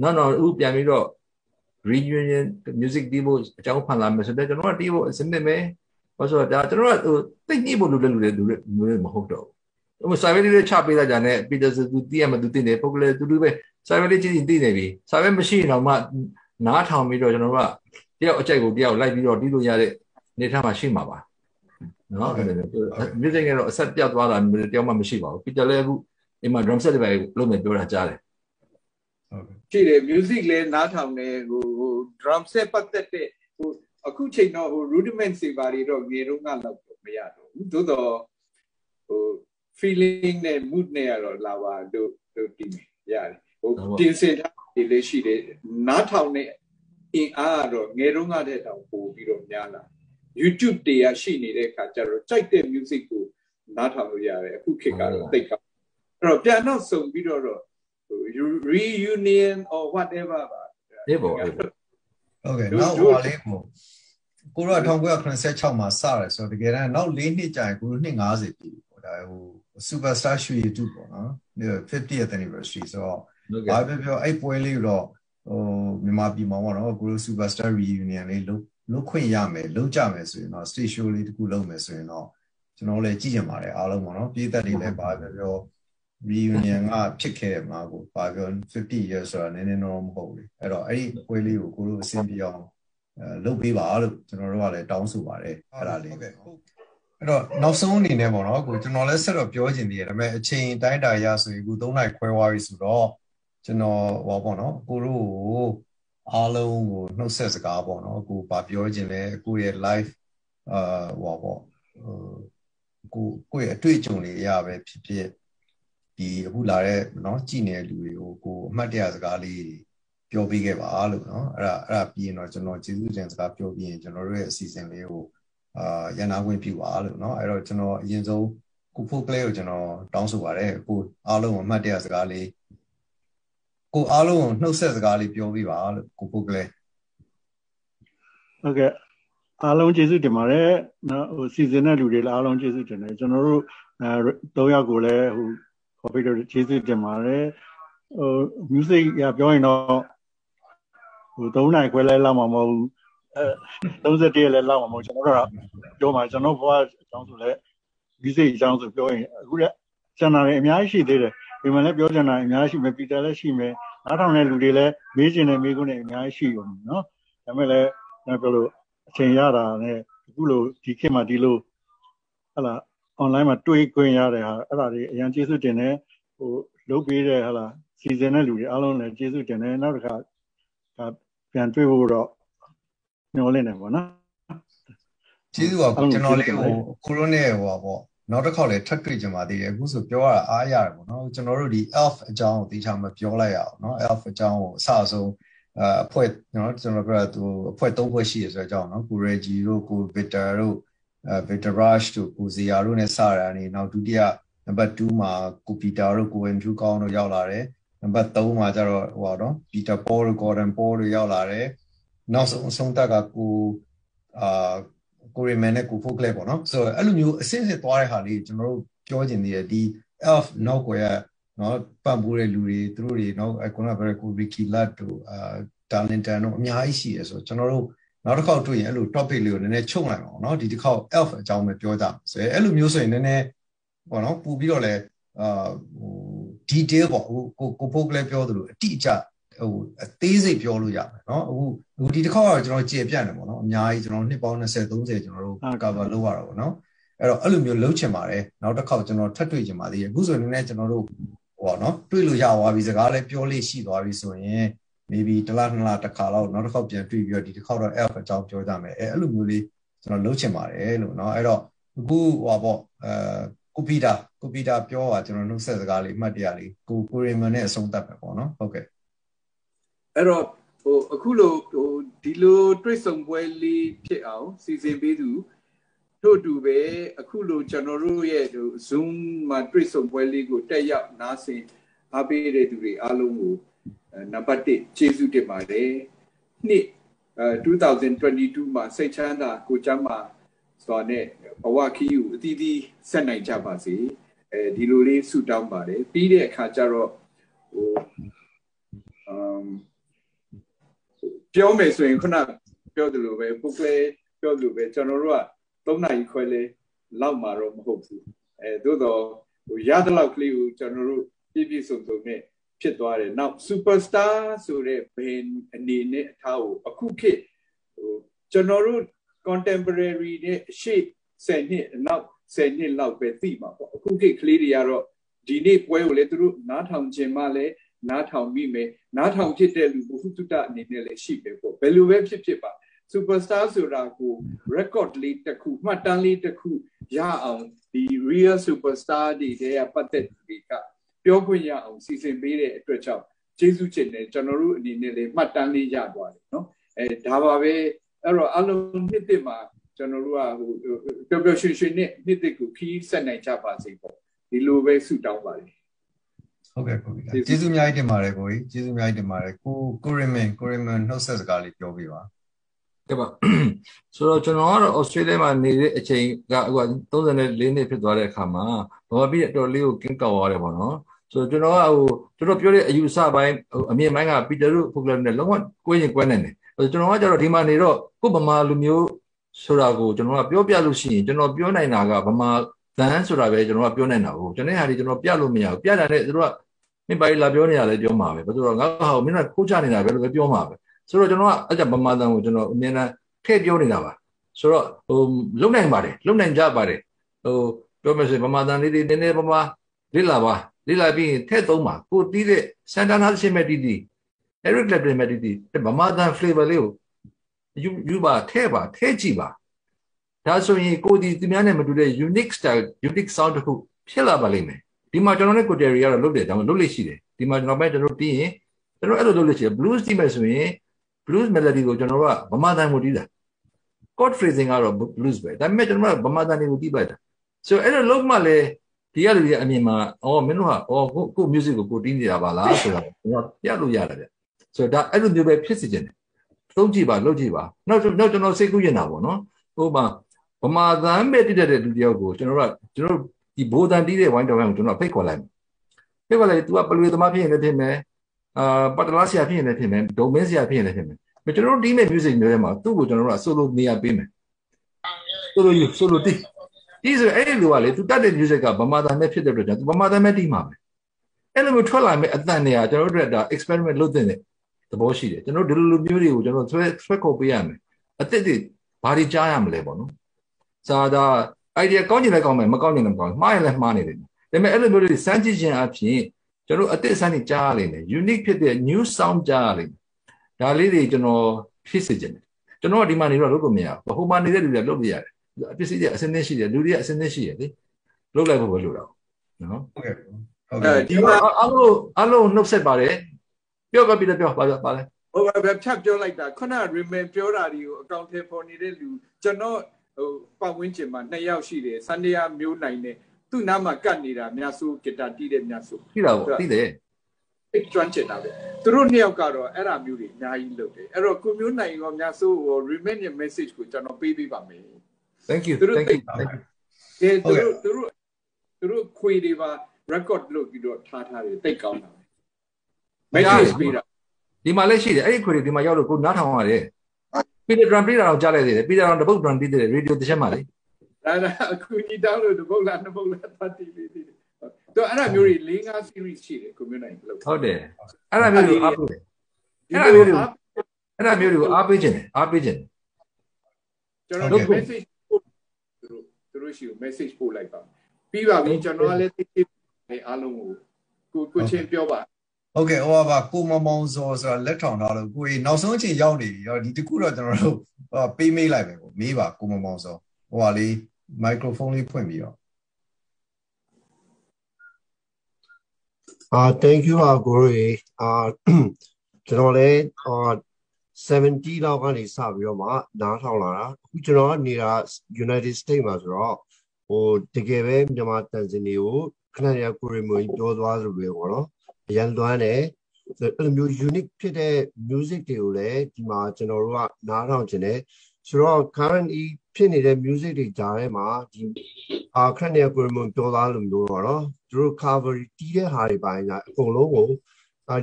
နောက်ဥပြန်ပြီးတော့ reunion music တီးဖို့အကြောင်းဖန်လာမယ်ဆိုတော့ကျွန်တော်ကတီးဖို့အစနစ်ပဲဘာလို့ဆိုတော့ကျွန်တော်ကသိညှိဖို့လူတွေမဟုတ်တော့ဘူးစာပဲလေးချပေးလိုက်ကြတယ်ပီတာသူတီးရမှသူသိနေပုဂ္ဂလိကတူပဲစာပဲလေးကြည့်သိနေပြီစာပဲမရှိရင်တော့မှနားထောင်ပြီးတော့ကျွန်တော်ကတယောက်အကြိုက်ကိုတယောက်လိုက်ပြီးတော့တီးလို့ရတဲ့နေထားမှာရှိမှာပါနော်music ကတော့အဆက်ပြတ်သွားတာတယောက်မှမရှိပါဘူးပီတာလည်းအခုဒီမှာ drum set တွေပဲလုပ်မယ်ပြောတာကြားတယ်ရှိတယ် music လဲနားထောင်တယ်drum set ပတ်သက်တဲ့အခုချိန်တော့rudiment တွေပါတွေတော့ငယ်တော့ကတော့မရတော့ဘူးသို့တော့feeling နဲ့ mood နဲ့ကတော့လာပါတို့တီးမယ်ရတယ်ပြင်ဆင်ထားတယ်လည်းရှိတယ်နားထောင်တဲ့အင်အားကတော့ငယ်တော့တဲ့တောင်ပို့ပြီးတော့များလာ YouTube တွေကရှိနေတဲ့အခါကျတော့ကြိုက်တဲ့ music ကိုနားထောင်လို့ရတယ်အခုခေတ်ကတော့သိကောင်းအဲ့တော့ပြန်တော့စုံပြီးတော့reunion or whatever ပါဒီပေါ့ဟုတ်ကဲ့နောက်ဟိုလေးကိုတော့1986မှာစတယ်ဆိုတော့တကယ်တမ်းနောက်4နှစ်ကြာရင်ကိုတို့250ပြီပေါ့ဒါ superstar ရွှေ YouTube ပေါ့နော် 50th anniversary ဆိုတော့ဘာပြောအဲ့ပွဲလေးတော့မြန်မာပြည်မှာပေါ့နော်ကိုလို superstar reunion လေးလုပ်ခွင့်ရမယ်လုပ်ကြမယ်ဆိုရင်တော့ stage show လေးတစ်ခုလုပ်မယ်ဆိုရင်တော့ကျွန်တော်လည်းကြည့်ကြပါတယ်အားလုံးပေါ့နော်ပြည်သက်တွေလည်းဘာပြော reunion ကဖြစ်ခဲ့တယ်မှာကိုဘာပြော50 years ဆိုတာနည်းနည်းတော့မဟုတ်ဘူးအဲ့တော့အဲ့ဒီပွဲလေးကိုလိုအဆင်ပြေအောင်လုပ်ပေးပါလို့ကျွန်တော်တို့ကလည်းတောင်းဆိုပါတယ်အဲ့ဒါလေးအဲ့တော့နောက်ဆုံးအနေနဲ့ပေါ့နော်ကိုကျွန်တော်လည်းဆက်တော့ပြောချင်သေးတယ်ဒါပေမဲ့အချိန်တိုင်းတာရဆိုရင်အခု3နိုင်ခွဲသွားပြီဆိုတော့ကျွန်တော်ဟောပေါ့နော်ကိုတို့ကိုအားလုံးကိုနှုတ်ဆက်စကားပေါ့နော်ကိုဗာပြောချင်လဲကိုရဲ့ live ဟောပေါ့ကိုရဲ့အတွေ့အကြုံတွေအရာပဲဖြစ်ဖြစ်ဒီအခုလာတဲ့နော်ကြည်နေတဲ့လူတွေကိုကိုအမှတ်တရစကားလေးပြောပေးခဲ့ပါလို့နော်အဲ့ဒါပြီးရင်တော့ကျွန်တော်ကျေးဇူးတင်စကားပြောပြီးရင်ကျွန်တော်တို့ရဲ့အစီအစဉ်လေးကိုရန်နာခွင့်ပြုပါလို့နော်အဲ့တော့ကျွန်တော်အရင်ဆုံးကိုဖို့ကလေးကိုကျွန်တော်တောင်းဆိုပါတယ်ကိုအားလုံးအမှတ်တရစကားလေးကိုအားလုံးကိုနှုတ်ဆက်စကားလေးပြောပေးပါလို့ကိုဖို့ကလေးဟုတ်ကဲ့အားလုံးကျေးဇူးတင်ပါတယ်နော်ဟိုစီစဉ်တဲ့လူတွေလည်းအားလုံးကျေးဇူးတင်တယ်ကျွန်တော်တို့3ယောက်ကိုလည်းဟိုခေါ်ပြီးတော့ကျေးဇူးတင်ပါတယ်ဟို music ရပြောရင်တော့ဟို3နိုင်ခွဲလဲလောက်မှာမဟုတ်ဘူး31ရက်လဲလောက်မှာမဟုတ်ကျွန်တော်တို့ကပြောမှာကျွန်တော်ဘွားအကြောင်းဆိုလဲ music အကြောင်းဆိုပြောရင်အခုလည်းကျန်တာတွေအများကြီးရှိသေးတယ်ဒီမှာလည်းပြောချင်တာအများကြီးရှိမယ်ပီတာလည်းရှိမယ်နားထောင်တဲ့လူတွေလည်းမေးချင်တဲ့မေးခွန်းတွေအများကြီးရှိကုန်နော်ဒါပေမဲ့လည်းကျွန်တော်ပြောလို့အချိန်ရတာနဲ့အခုလိုဒီခေတ်မှာဒီလိုဟလာ online မှာတွေ့ခွင့်ရတဲ့ဟာအဲ့ဒါတွေအရင်ကျေးဇူးတင်တယ်ဟိုလုပ်ပေးတဲ့ဟလာစီစဉ်တဲ့လူတွေအားလုံးလည်းကျေးဇူးတင်တယ်နောက်တစ်ခါပြန်တွေ့ဖို့တော့ညှော်လင့်တယ်ပေါ့နော်ကျေးဇူးပါကျွန်တော်လေးဟိုကိုရိုနာဟိုပေါ့နောက်တစ်ခေါက်လည်းထပ်တွေ့ကြမှာသေးတယ်အခုဆိုပြောရတာအားရတယ်ပေါ့နော်ကျွန်တော်တို့ဒီ elf အကြောင်းကိုသိချင်မှပြောလိုက်ရအောင်နော် elf အကြောင်းကိုအစအဆုံးအဖွဲ့နော်ကျွန်တော်ပြောသူအဖွဲ့3ဖွဲ့ရှိရဆိုတဲ့အကြောင်းနော်ကိုရေဂျီတို့ကိုဗစ်တာတို့Victor Rush တို့ကိုဇီယာတို့နဲ့စတာနေနောက်ဒုတိယနံပါတ်2မှာကိုပီတာတို့ကိုအန်ဒရူးကောင်းတို့ရောက်လာတယ်နံပါတ်3မှာကျတော့ဟိုတော့ပီတာပေါ်တို့ဂေါ်ဒန်ပေါ်တို့ရောက်လာတယ်နောက်ဆုံးတက်ကကိုရီမန်နဲ့ကိုဖိုကလက်ပေါ့နော်ဆိုတော့အဲ့လိုမျိုးအစစ်စစ်သွားတဲ့ဟာလေးကျွန်တော်တို့ပြောချင်သေးတယ်ဒီ elf နောက်ကွယ်ကနော်ပံ့ပိုးတဲ့လူတွေသူတို့တွေနော်ခုနကပြောကို Ricky Lat တို့Darlington တို့အများကြီးရှိရဆိုကျွန်တော်တို့နောက်တစ်ခေါက်တွေ့ရင်အဲ့လို topic လေးကိုနည်းနည်းချုပ်လိုက်အောင်နော်ဒီတစ်ခေါက် elf အကြောင်းပဲပြောကြမယ်ဆိုရင်အဲ့လိုမျိုးဆိုရင်နည်းနည်းပေါ့နော်ပို့ပြီးတော့လဲဟို detail ပေါ့ကိုဖိုကလက်ပြောသလိုအတိအကျဟိုအသေးစိတ်ပြောလို့ရမယ်เนาะအခုဒီတစ်ခေါက်ကတော့ကျွန်တော်ကြေပြတ်နေပေါ့เนาะအများကြီးကျွန်တော်နှစ်ပေါင်း20 30ကျွန်တော်တို့ cover လုပ်ရတာပေါ့เนาะအဲ့တော့အဲ့လိုမျိုးလုပ်ချင်ပါတယ်နောက်တစ်ခေါက်ကျွန်တော်ထပ်တွေ့ချင်ပါသေးတယ်အခုဆိုရင်လည်းကျွန်တော်တို့ဟိုเนาะတွေ့လို့ရသွားပြီစကားလည်းပြောလို့ရှိသွားပြီဆိုရင် maybe တစ်လနှစ်လတစ်ခါလောက်နောက်တစ်ခေါက်ပြန်တွေ့ပြီးတော့ဒီတစ်ခေါက်တော့ elf အကြောင်းပြောကြမယ်အဲ့လိုမျိုးလေးကျွန်တော်လုပ်ချင်ပါတယ်လို့เนาะအဲ့တော့အခုဟိုပေါ့ကိုပီတာပြောတာကျွန်တော်နှုတ်ဆက်စကားလေးအမှတ်တရလေးကိုရီမန်နဲ့အဆုံးသတ်ပဲပေါ့เนาะဟုတ်ကဲ့အဲ့တော့ဟိုအခုလိုဟိုဒီလိုတွေ့ဆုံပွဲလေးဖြစ်အောင်စီစဉ်ပေးသူတို့တူပဲအခုလိုကျွန်တော်တို့ရဲ့ဟို Zoom မှာတွေ့ဆုံပွဲလေးကိုတက်ရောက်နားဆင်အားပေးတဲ့သူတွေအားလုံးကိုနံပါတ်1ကျေးဇူးတင်ပါတယ်နှစ်2022မှာစိတ်ချမ်းသာကိုကျမ်းမာစွာနဲ့ဘဝခီးကိုအသီးသီးဆက်နိုင်ကြပါစေဒီလိုလေးဆုတောင်းပါတယ်ပြီးတဲ့အခါကျတော့ဟိုပြောမယ်ဆိုရင်ခုနပြောသလိုပဲပုတ်ကလေးပြောသလိုပဲကျွန်တော်တို့က3နာရီခွဲလဲလောက်မှာတော့မဟုတ်ဘူးသို့တော့ဟိုရတဲ့လောက်ကလေးကိုကျွန်တော်တို့ပြည့်စုံနဲ့ဖြစ်သွားတယ်နောက် superstar ဆိုတဲ့ဘယ်အနေနဲ့အထားကိုအခုခေတ်ဟိုကျွန်တော်တို့ contemporary နဲ့ရှေ့10နှစ်နောက်10နှစ်လောက်ပဲသိမှာပေါ့အခုခေတ်ကလေးတွေကတော့ဒီနေ့ပွဲကိုလည်းသူတို့နားထောင်ခြင်းမှလည်းနားထောင်မိမယ်နားထောင်ဖြစ်တဲ့လူဘုဟုတုတအနေနဲ့လည်းရှိပဲပေါ့ဘယ်လိုပဲဖြစ်ပါ superstar ဆိုတာကို record လေးတစ်ခုမှတ်တမ်းလေးတစ်ခုရအောင်ဒီ real superstar တွေတဲ့ပတ်သက်တွေကပြောခွင့်ရအောင်စီစဉ်ပေးတဲ့အတွက်ကြောင့်ကျေးဇူးတင်တယ်ကျွန်တော်တို့အနေနဲ့လည်းမှတ်တမ်းလေးရသွားတယ်နော်ဒါပါပဲအဲ့တော့အလုံးနှစ်တစ်မှာကျွန်တော်တို့ကဟိုပျော်ပျော်ရွှင်ရွှင်နဲ့နှစ်တစ်ကိုခီးဆက်နိုင်ကြပါစေပေါ့ဒီလိုပဲဆုတောင်းပါတယ်ဟုတ်ကဲ့ကိုကြီးကျေးဇူးအများကြီးတင်ပါတယ်ကိုကြီးကျေးဇူးအများကြီးတင်ပါတယ်ကိုရီမန်နှုတ်ဆက်စကားလေးပြောပြပါ ကဲပါဆိုတော့ကျွန်တော်ကတော့ Australia မှာနေတဲ့အချိန်ကအခု34နှစ်ဖြစ်သွားတဲ့အခါမှာဘာဖြစ်အတော်လေးကိုကင်းကောက်သွားတယ်ပေါ့နော်ဆိုတော့ကျွန်တော်ကကျွန်တော်ပြောတဲ့အယူဆပိုင်းအမြင်ပိုင်းကပီတာတို့ဖုတ်ကလနဲ့လုံးဝကွဲရင်ကွဲနိုင်တယ်ကျွန်တော်ကကျတော့ဒီမှာနေတော့ကိုဗမာလူမျိုးဆိုတာကိုကျွန်တော်ကပြောပြလို့ရှိရင်ကျွန်တော်ပြောနိုင်တာကဗမာသန်းဆိုတာပဲကျွန်တော်ကပြောနိုင်တာကိုကျွန်တော်ဟာဒီကျွန်တော်ပြလို့မရဘူးပြတာနဲ့သူတို့ကမင်းပါလာပြောနေရလဲပြောမှာပဲဘာလို့တော့ငါဟာမင်းကခိုးချနေတာပဲလို့ပဲပြောမှာပဲဆိုတော့ကျွန်တော်ကအဲ့ကြဗမာသန်းကိုကျွန်တော်အမြဲတမ်းထည့်ပြောနေတာပါဆိုတော့လုံနိုင်ပါတယ်လုံနိုင်ကြပါတယ်ပြောမယ်ဆိုဗမာသန်းလေးတွေနည်းနည်းဗမာလေ့လာပါလေ့လာပြီးထည့်သုံးပါကိုတီးတဲ့စန်တာနာရှင်းမဲ့တီးEric Clapton မဲ့တီးဗမာသန်း flavor လေးကိုယူပါထည့်ကြည့်ပါဒါဆိုရင်ကိုဒီသူများနဲ့မတူတဲ့ unique style unique sound တစ်ခုဖြစ်လာပါလိမ့်မယ်ဒီမှာကျွန်တော်နဲ့ကိုတယ်ရီကတော့လုပ်တယ်ဒါမှလုပ်လို့ရှိတယ်ဒီမှာကျွန်တော်ပဲကျွန်တော်တီးရင်ကျွန်တော်အဲ့လိုလုပ်လို့ရှိတယ် blues တီးမယ်ဆိုရင် blues melody ကိုကျွန်တော်ကဗမာသန်းကိုတီးတာ chord phrasing ကတော့ blues ပဲဒါပေမဲ့ကျွန်တော်ကဗမာသန်းကိုတီးလိုက်တာဆိုအဲ့လိုလုပ်မှလည်းဒီရလူတွေအမြင်မှာမင်းတို့ကကို music ကိုတီးနေတာပါလားဆိုတော့ကျွန်တော်ပြလို့ရတယ်ဗျဆိုတော့ဒါအဲ့လိုမျိုးပဲဖြစ်စီခြင်းတယ်သုံးကြည့်ပါလုပ်ကြည့်ပါနောက်ကျွန်တော်စိတ်ကူးရင်တာပေါ့နော်ဟိုမှာဗမာသန်းပဲတီးတဲ့လူတယောက်ကိုကျွန်တော်ဒီဘိုးတန်တီးတဲ့ဝိုင်းတော်ကိုကျွန်တော်ဖိတ်ခေါ်လိုက်ဖိတ်ခေါ်လိုက် तू ကပလွေသမားဖြစ်ရင်လည်းဖြစ်မယ်ပတ်တလားဆရာဖြစ်ရင်လည်းဖြစ်မယ်ဒုံမင်းဆရာဖြစ်ရင်လည်းဖြစ်မယ်ကျွန်တော်တို့တီးမဲ့ music မျိုးထဲမှာသူ့ကိုကျွန်တော်တို့က solo နေရာပေးမယ် solo တီးဆိုအဲ့ဒီလိုကလေ तू တတ်တဲ့ music ကဗမာသန်းနဲ့ဖြစ်တဲ့အတွက်ကြောင့် तू ဗမာသန်းပဲတီးမှာပဲအဲ့လိုမျိုးထွက်လာမဲ့အသံတွေကကျွန်တော်တို့ကဒါ experiment လုပ်တဲ့သဘောရှိတယ်ကျွန်တော်တို့ဒီလိုမျိုးတွေကိုကျွန်တော်ဆွဲခေါ်ပေးရမယ်အသစ်တွေဘာတွေကြားရမလဲပေါ့နော်စာဒါ idea ကောင်းချင်လည်းကောင်းမယ်မကောင်းချင်လည်းမကောင်းမှားရင်လည်းမှားနေတယ်ဒါပေမဲ့အဲ့လိုမျိုးတွေစမ်းကြည့်ခြင်းအပြင်ကျွန်တော်အသစ်စမ်းနေကြားရလိမ့်မယ် unique ဖြစ်တဲ့ new sound ကြားရလိမ့်မယ်ဒါလေးတွေကျွန်တော်ဖြစ်စေချင်တယ်ကျွန်တော်ကဒီမှာနေတော့လုပ်လို့မရဘူးဟိုမှာနေတဲ့လူတွေလုပ်လို့ရတယ်ပစ္စည်းတွေအစင်းသင်းရှိတယ်လူတွေကအစင်းသင်းရှိတယ်လေလုပ်လိုက်ဖို့ပဲလိုတာနော်ဟုတ်ကဲ့ဒီမှာအလုံးနှုတ်ဆက်ပါတယ်ပြောပါပြီလေပြောပါလဲဟုတ်ပါဗျဖြတ်ပြောလိုက်တာခုန remain ပြောတာဒီကိုအကောင့်ထဲပေါ်နေတဲ့လူကျွန်တော်ပတ်ဝန်းကျင်မှာ2ယောက်ရှိတယ်စန္ဒယာမျိုးနိုင်တဲ့သူ့နားမှာကတ်နေတာမြတ်ဆိုးဂီတာတီးတဲ့မြတ်ဆိုးတီးတာပေါ့တီးတယ်အဲ့ကျွမ်းကျင်တာပဲသူတို့2ယောက်ကတော့အဲ့ဒါမျိုးတွေအများကြီးလုပ်တယ်အဲ့တော့ကိုမျိုးနိုင်ရောမြတ်ဆိုးကို remain ရဲ့ message ကိုကျွန်တော်ပေးပါမယ် Thank you သူတို့ခွေတွေပါ record လုပ်ပြီးတော့ထားတယ်တိတ်ကောင်းတာ message ပေးတာဒီမှာလည်းရှိတယ်အဲ့ဒီခွေတွေဒီမှာရောက်လို့ကိုနားထောင်ရတယ်ပီတာဒရမ်ပေးတာတော့ကြားလိုက်သေးတယ်ပီတာဒရမ်တပုတ်ဒရမ်တီးတယ်ရေဒီယိုတစ်ချက်မှလေဒါအခုညီတောင်းလို့တပုတ်လားနှစ်ပုတ်လားသတ်တီးတယ်သူအဲ့ဒါမျိုးတွေ4-5 series ရှိတယ်ကွန်မြူနိုင်းလို့ဟုတ်တယ်အဲ့ဒါမျိုးတွေအားပေးတယ်အဲ့ဒါမျိုးတွေကိုအားပေးခြင်းကျွန်တော် message သူတို့ရှိကို message ပို့လိုက်ပါပြီးပါပြီကျွန်တော်လည်းသိသိအားလုံးကိုချင်းပြောပါဟုတ်ကဲ့ဟောပါကိုမောင်စောဆိုတာလက်ထောင်ထားလို့ကိုကြီးနောက်ဆုံးအချိန်ရောက်နေပြီတော့ဒီတခုတော့ကျွန်တော်တို့ပေးမေးလိုက်ပဲပေါ့မေးပါကိုမောင်စောဟိုပါလေးမိုက်ခရိုဖုန်းလေးဖွင့်ပြီးတော့thank you ပါကိုရီကျွန်တော်လည်း70လောက်ကနေစပြီးတော့မှနားထောင်လာတာအခုကျွန်တော်နေတာ United States မှာဆိုတော့ဟိုတကယ်ပဲမြန်မာတန်စင်တွေကိုခဏရကိုရီမျိုးပြောသွားဆိုပြီးပေါ့နော်အရန်လွမ်းတယ်အဲ့လိုမျိုး unique ဖြစ်တဲ့ music တွေကိုလည်းဒီမှာကျွန်တော်တို့ကနားထောင်ခြင်းတယ်ဆိုတော့ currently ဖြစ်နေတဲ့ music တွေကြားထဲမှာဒီခဏရကိုရီမျိုးပြောသားလို့မျိုးတော့နော်သူတို့ cover တီးတဲ့ဟာတွေပိုင်းကအကုန်လုံးကို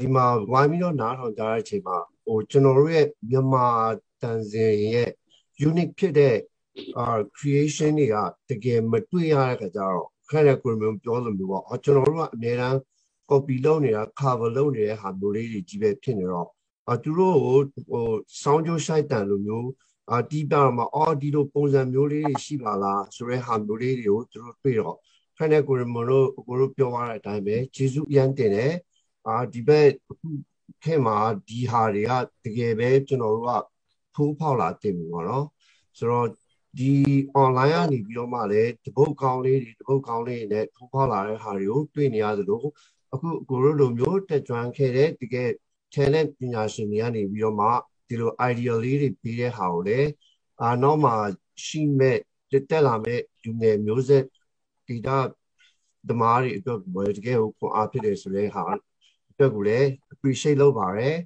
ဒီမှာဝိုင်းပြီးတော့နားထောင်ကြတဲ့အချိန်မှာဟိုကျွန်တော်တို့ရဲ့မြန်မာတန်စင်ရဲ့ unique ဖြစ်တဲ့creation တွေကတကယ်မတွေ့ရတဲ့ခါကျတော့ခဏကိုယ်မျိုးပြောလို့မျိုးပေါ့ကျွန်တော်တို့ကအများအား copy လုပ်နေတာ cover လုပ်နေတဲ့ဟာမျိုးလေးတွေကြီးပဲဖြစ်နေတော့သူတို့ဟို sound ကြိုးရှိုက်တန်လိုမျိုးတီးပြတော့ဒီလိုပုံစံမျိုးလေးတွေရှိပါလားဆိုတဲ့ဟာမျိုးလေးတွေကိုသူတို့တွေ့တော့ခဏကိုယ်မျိုးတို့ပြောရတဲ့အတိုင်းပဲကျေးဇူးအရန်တင်တယ်ဒီဘက်ခင်မှာဒီဟာတွေကတကယ်ပဲကျွန်တော်တို့ကထိုးဖောက်လာတင်ပြီပေါ့နော်ဆိုတော့ဒီ online ကနေပြီးတော့မှလည်းတပုတ်ကောင်းလေးနဲ့ထိုးဖောက်လာတဲ့ဟာတွေကိုတွေ့နေရသလိုအခုကိုရိုလိုမျိုးတက်ကြွခဲ့တဲ့တကယ် talent ပညာရှင်တွေကနေပြီးတော့မှဒီလို idea လေးတွေပေးတဲ့ဟာကိုလည်းနောက်မှရှိမဲ့တက်လာမဲ့လူငယ်မျိုးဆက်ဒီတာဓမ္မတွေအတွက်ကိုတကယ်ကိုခွန်အားဖြစ်တယ်ဆိုတဲ့ဟာအတွက်ကိုလည်း appreciate လုပ်ပါတယ်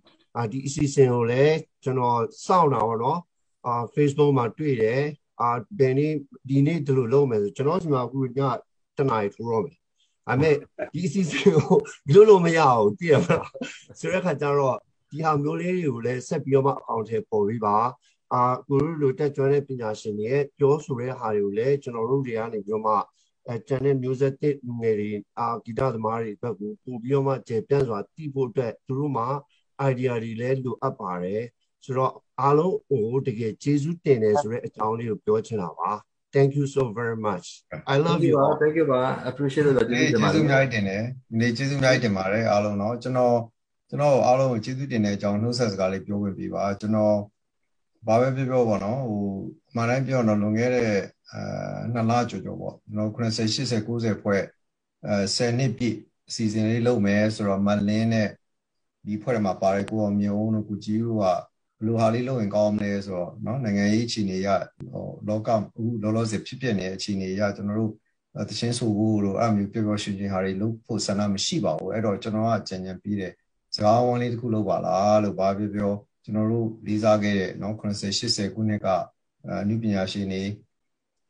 ဒီအစီအစဉ်ကိုလည်းကျွန်တော်စောင့်တာပေါ့နော် Facebook မှာတွေ့တယ်ဘယ်နေ့ဒီနေ့ဒီလိုလုပ်မယ်ဆိုကျွန်တော်ဒီမှာအခုညတနားထိုးတော့မယ်ဒါပေမဲ့ဒီအစီအစဉ်ကိုဒီလိုလို့မရအောင်သိရမလားဆိုတဲ့ခါကျတော့ဒီဟာမျိုးလေးတွေကိုလည်းဆက်ပြီးတော့မှအကောင့်ထဲပေါ်ပြီးပါကိုတို့လိုတက်ကြွတဲ့ပညာရှင်တွေရဲ့ပြောဆိုတဲ့ဟာတွေကိုလည်းကျွန်တော်တို့တွေကနေပြီးတော့မှကျန်တဲ့မျိုးဆက်တစ်ငယ်တွေဂီတသမားတွေအတွက်ကိုပို့ပြီးတော့မှကျေပြန့်စွာတည်ဖို့အတွက်သူတို့မှာ idea တွေလည်းလိုအပ်ပါတယ်ဆိုတော့အားလုံးဟိုတကယ်ကျေးဇူးတင်တယ်ဆိုတဲ့အကြောင်းလေးကိုပြောချင်တာပါ Thank you so very much I love you all Thank you ပါ appreciate လို့ကျေးဇူးတင်ပါတယ်ကျေးဇူးအများကြီးတင်တယ်ဒီနေ့ကျေးဇူးအများကြီးတင်ပါတယ်အားလုံးเนาะကျွန်တော်အားလုံးကိုကျေးဇူးတင်တဲ့အကြောင်းနှုတ်ဆက်စကားလေးပြောဝင်ပြပါကျွန်တော်ဘာပဲပြောပေါ့နော်ဟိုအမှန်တိုင်းပြောတော့လွန်ခဲ့တဲ့2 လကျော်ပေါ့ကျွန်တော်90 80 90ဖွဲ့10နှစ်ပြည့်အစီအစဉ်လေးလုပ်မယ်ဆိုတော့မလင်းနဲ့ဒီဖွဲ့မှာပါတယ်ကိုအောင်မြုံတို့ကိုကြီးတို့ကဘယ်လိုဟာလေးလုပ်ရင်ကောင်းမလဲဆိုတော့เนาะနိုင်ငံရေးအခြေအနေရလောကအခုလောလောဆယ်ဖြစ်ပျက်နေတဲ့အခြေအနေရကျွန်တော်တို့တချင်းဆိုဖို့တို့အဲ့မျိုးပြောရှင်ချင်းဟာတွေလုပ်ဖို့ဆန္ဒမရှိပါဘူးအဲ့တော့ကျွန်တော်ကကြံပြီးတယ်စကားဝန်းလေးတစ်ခုလုပ်ပါလားလို့ဘာပြောကျွန်တော်တို့လေးစားခဲ့တဲ့เนาะ90 80ခုနှစ်ကအနုပညာရှင်တွေ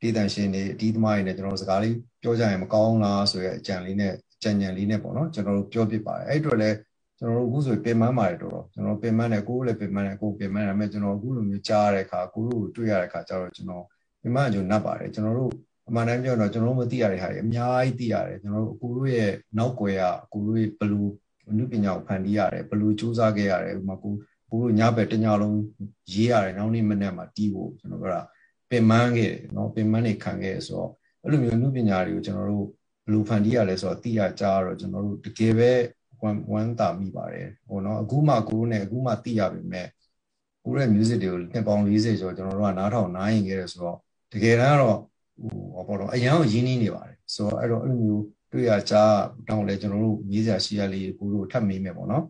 တည်တံရှင်တွေအတီးသမားတွေနဲ့ကျွန်တော်စကားလေးပြောကြရင်မကောင်းလားဆိုတဲ့အကြံလေးနဲ့ကြံလေးနဲ့ပေါ့နော်ကျွန်တော်တို့ပြောပြပါတယ်အဲ့အတွက်လည်းကျွန်တော်တို့အခုဆိုပြင်ပန်းပါတယ်တော်ကျွန်တော်ပြင်ပန်းတယ်ကိုယ်လည်းပြင်ပန်းတယ်ကိုယ်ပြင်ပန်းတယ်မဲ့ကျွန်တော်အခုလိုမျိုးကြားရတဲ့အခါကိုတို့ကိုတွေ့ရတဲ့အခါကျတော့ကျွန်တော်ပြင်ပန်းကြုံနှပ်ပါတယ်ကျွန်တော်တို့အမှန်တမ်းပြောတော့ကျွန်တော်တို့မသိရတဲ့ဟာတွေအများကြီးသိရတယ်ကျွန်တော်တို့ကိုတို့ရဲ့နောက်ွယ်ကကိုတို့ရဲ့ဘလူးအနုပညာကိုဖန်တီးရတယ်ဘလူးစူးစမ်းခဲ့ရတယ်ဥပမာကိုတို့ညဘက်တညလုံးရေးရတယ်နောက်နေ့မနေ့မှတီးဖို့ကျွန်တော်ကပင်မန်းခဲ့တယ်เนาะပင်မန်းနေခံခဲ့ဆိုတော့အဲ့လိုမျိုးအနုပညာတွေကိုကျွန်တော်တို့ဘလူးဖန်တီးရလဲဆိုတော့သိရကြတော့ကျွန်တော်တို့တကယ်ပဲဝမ်းသာမိပါတယ်ဟိုเนาะအခုမှကိုတို့နဲ့အခုမှသိရပြီမဲ့ကိုရဲ့ music တွေကိုနှစ်ပေါင်း40ကျော်ကျွန်တော်တို့ကနားထောင်နားရင်ခဲ့တယ်ဆိုတော့တကယ်တမ်းတော့ဟိုပေါ့တော့အရန်ကိုရင်းနှီးနေပါတယ်ဆိုတော့အဲ့တော့အဲ့လိုမျိုးတွေ့ရကြတောင်းလဲကျွန်တော်တို့ရေးစရာရှိရလေးကိုတို့ထပ်မေးမယ်ပေါ့နော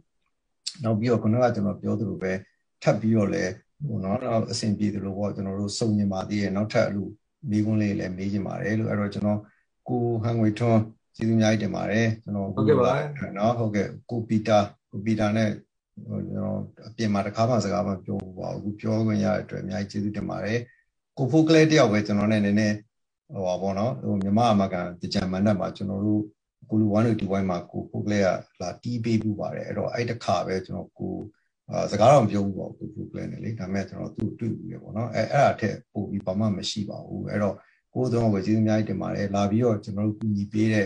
်နောက်ပြီးတော့ခုနကကျွန်တော်ပြောသလိုပဲထပ်ပြီးတော့လဲဟိုနော်နောက်အဆင်ပြေသလိုပေါ့ကျွန်တော်တို့စုံညင်ပါသေးရဲ့နောက်ထပ်အလို့မိကွန်းလေးလည်းမေးချင်ပါတယ်လို့အဲ့တော့ကျွန်တော်ကိုဟန်ငွေထွန်းကျေးဇူးအများကြီးတင်ပါတယ်ကျွန်တော်ဟုတ်ကဲ့ပါနော်ဟုတ်ကဲ့ကိုပီတာနဲ့ကျွန်တော်အပြင်မှာတစ်ခါမှစကားမပြောဘူးပါဘူးပြောခွင့်ရတဲ့အတွက်အများကြီးကျေးဇူးတင်ပါတယ်ကိုဖိုးကလေးတယောက်ပဲကျွန်တော်နဲ့နည်းနည်းဟိုပါပေါ့နော်ဟိုမြမအမကန်တကြံမန်နဲ့မှာကျွန်တော်တို့ကိုလူ180မှာကိုဖိုးကလေးကလာတီးပေးပူပါတယ်အဲ့တော့အဲ့တခါပဲကျွန်တော်ကိုစကားတော့မပြောဘူးပေါ့ကိုဖိုးကလေးနဲ့လေဒါပေမဲ့ကျွန်တော်သူ့တွေ့ဘူးလေပေါ့နော်အဲ့ဒါထက်ပိုပြီးဘာမှမရှိပါဘူးအဲ့တော့ကိုယ်တော့ပဲကျေးဇူးအများကြီးတင်ပါတယ်လာပြီးတော့ကျွန်တော်တို့ကူညီပေးတဲ့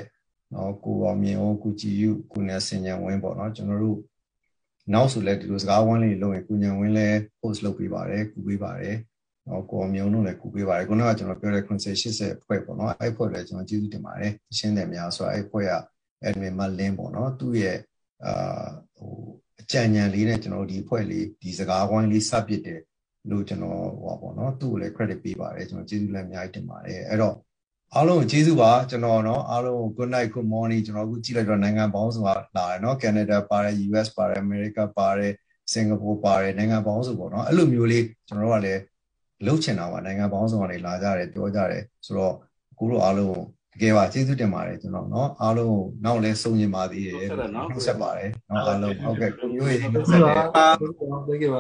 နော်ကိုအောင်မြင်အောင်ကိုကြည်ယူကိုနဲ့စင်ញံဝင်းပေါ့နော်ကျွန်တော်တို့နောက်ဆိုလဲဒီလိုစကားဝန်းလေးလုပ်ရင်ကိုညံဝင်းလဲ post လုပ်ပေးပါတယ်ကူပေးပါတယ်နော်ကိုအောင်မြင်တို့လည်းကူပေးပါတယ်ခုနကကျွန်တော်ပြောတဲ့90 80အဖွဲ့ပေါ့နော်အဲ့ဖွဲ့လည်းကျွန်တော်ကျေးဇူးတင်ပါတယ်ရှင်းတယ်များဆိုအဲ့ဖွဲ့က admin မလင်းပေါ့နော်သူ့ရဲ့ဟိုအကြံဉာဏ်လေးနဲ့ကျွန်တော်ဒီအဖွဲ့လေးဒီစကားဝိုင်းလေးစပစ်တယ်လို့ကျွန်တော်ဟောပေါ့နော်သူ့ကိုလည်း credit ပေးပါတယ်ကျွန်တော်ကျေးဇူးလည်းအများကြီးတင်ပါတယ်အဲ့တော့အားလုံးကိုကျေးဇူးပါကျွန်တော်နော်အားလုံးကို good night good morning ကျွန်တော်အခုကြည့်လိုက်တော့နိုင်ငံပေါင်းစုံကလာတယ်နော် Canada ပါတယ် US ပါတယ် America ပါတယ် Singapore ပါတယ်နိုင်ငံပေါင်းစုံပေါ့နော်အဲ့လိုမျိုးလေးကျွန်တော်တို့ကလည်းလှုပ်ချင်တာပါနိုင်ငံပေါင်းစုံကနေလာကြတယ်ပြောကြတယ်ဆိုတော့ကိုတို့အားလုံးတကယ်ပါကျေးဇူးတင်ပါတယ်ကျွန်တော်နော်အားလုံးကိုနောက်လဲစုံရင်ပါသေးတယ်နှုတ်ဆက်ပါတယ်နော်အားလုံးဟုတ်ကဲ့ကိုမျိုးရေးနှုတ်ဆက်တယ်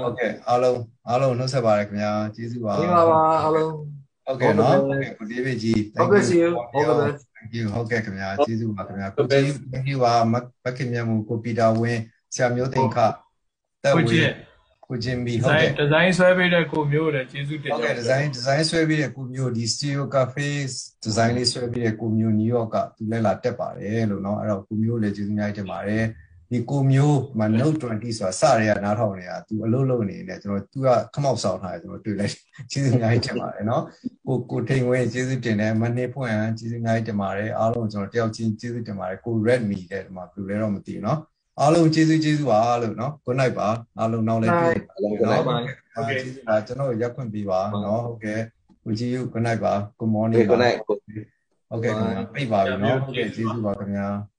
ဟုတ်ကဲ့အားလုံးနှုတ်ဆက်ပါတယ်ခင်ဗျာကျေးဇူးပါမင်္ဂလာပါအားလုံးဟုတ်ကဲ့နော်ဟုတ်ကဲ့ကိုဒေးဗစ်ကြီး ဟုတ်ကဲ့ see you all the best thank you ဟုတ်ကဲ့ခင်ဗျာကျေးဇူးပါခင်ဗျာကိုကြီး thank you ပါမခင်မြတ်မှုကိုပီတာဝင်းဆရာမျိုးသိန်းခတက်ဝေးကိုဂျင်ဘီဟုတ်ကဲ့ဒီဇိုင်းဆွဲပေးတဲ့ကိုမျိုးလည်းကျေးဇူးတင်ပါတယ်ဟုတ်ကဲ့ဒီဇိုင်းဆွဲပေးတဲ့ကိုမျိုးဒီ Studio Cafe ဒီဇိုင်းလေးဆွဲပေးတဲ့ကိုမျိုး New York ကသူလည်းလာတက်ပါတယ်လို့เนาะအဲ့တော့ကိုမျိုးလည်းကျေးဇူးအများကြီးတင်ပါတယ်ဒီကိုမျိုးမ Note 20ဆိုတာစရဲကနားထောင်နေတာသူအလုပ်လုပ်နေတယ်ကျွန်တော်သူကခမောက်ဆောင်ထားတယ်ကျွန်တော်တွေ့လိုက်ကျေးဇူးအများကြီးတင်ပါတယ်เนาะကိုထိန်ဝင်းကျေးဇူးတင်တယ်မနေ့ဖွင့်ကျေးဇူးအများကြီးတင်ပါတယ်အားလုံးကျွန်တော်တယောက်ချင်းကျေးဇူးတင်ပါတယ်ကို Redmi တဲ့ဒီမှာဘယ်လိုလဲတော့မသိဘူးเนาะအားလုံးကျေးဇူးပါလို့เนาะ good night ပါအားလုံးနောက်လည်းတွေ့ပါ good night ပါဟုတ်ကဲ့ကျွန်တော်ရက်ခွင့်ပေးပါเนาะဟုတ်ကဲ့ကိုကြီး good night ပါ good morning good night ဟုတ်ကဲ့ခင်ဗျာပြပါပြီเนาะဟုတ်ကဲ့ကျေးဇူးပါခင်ဗျာ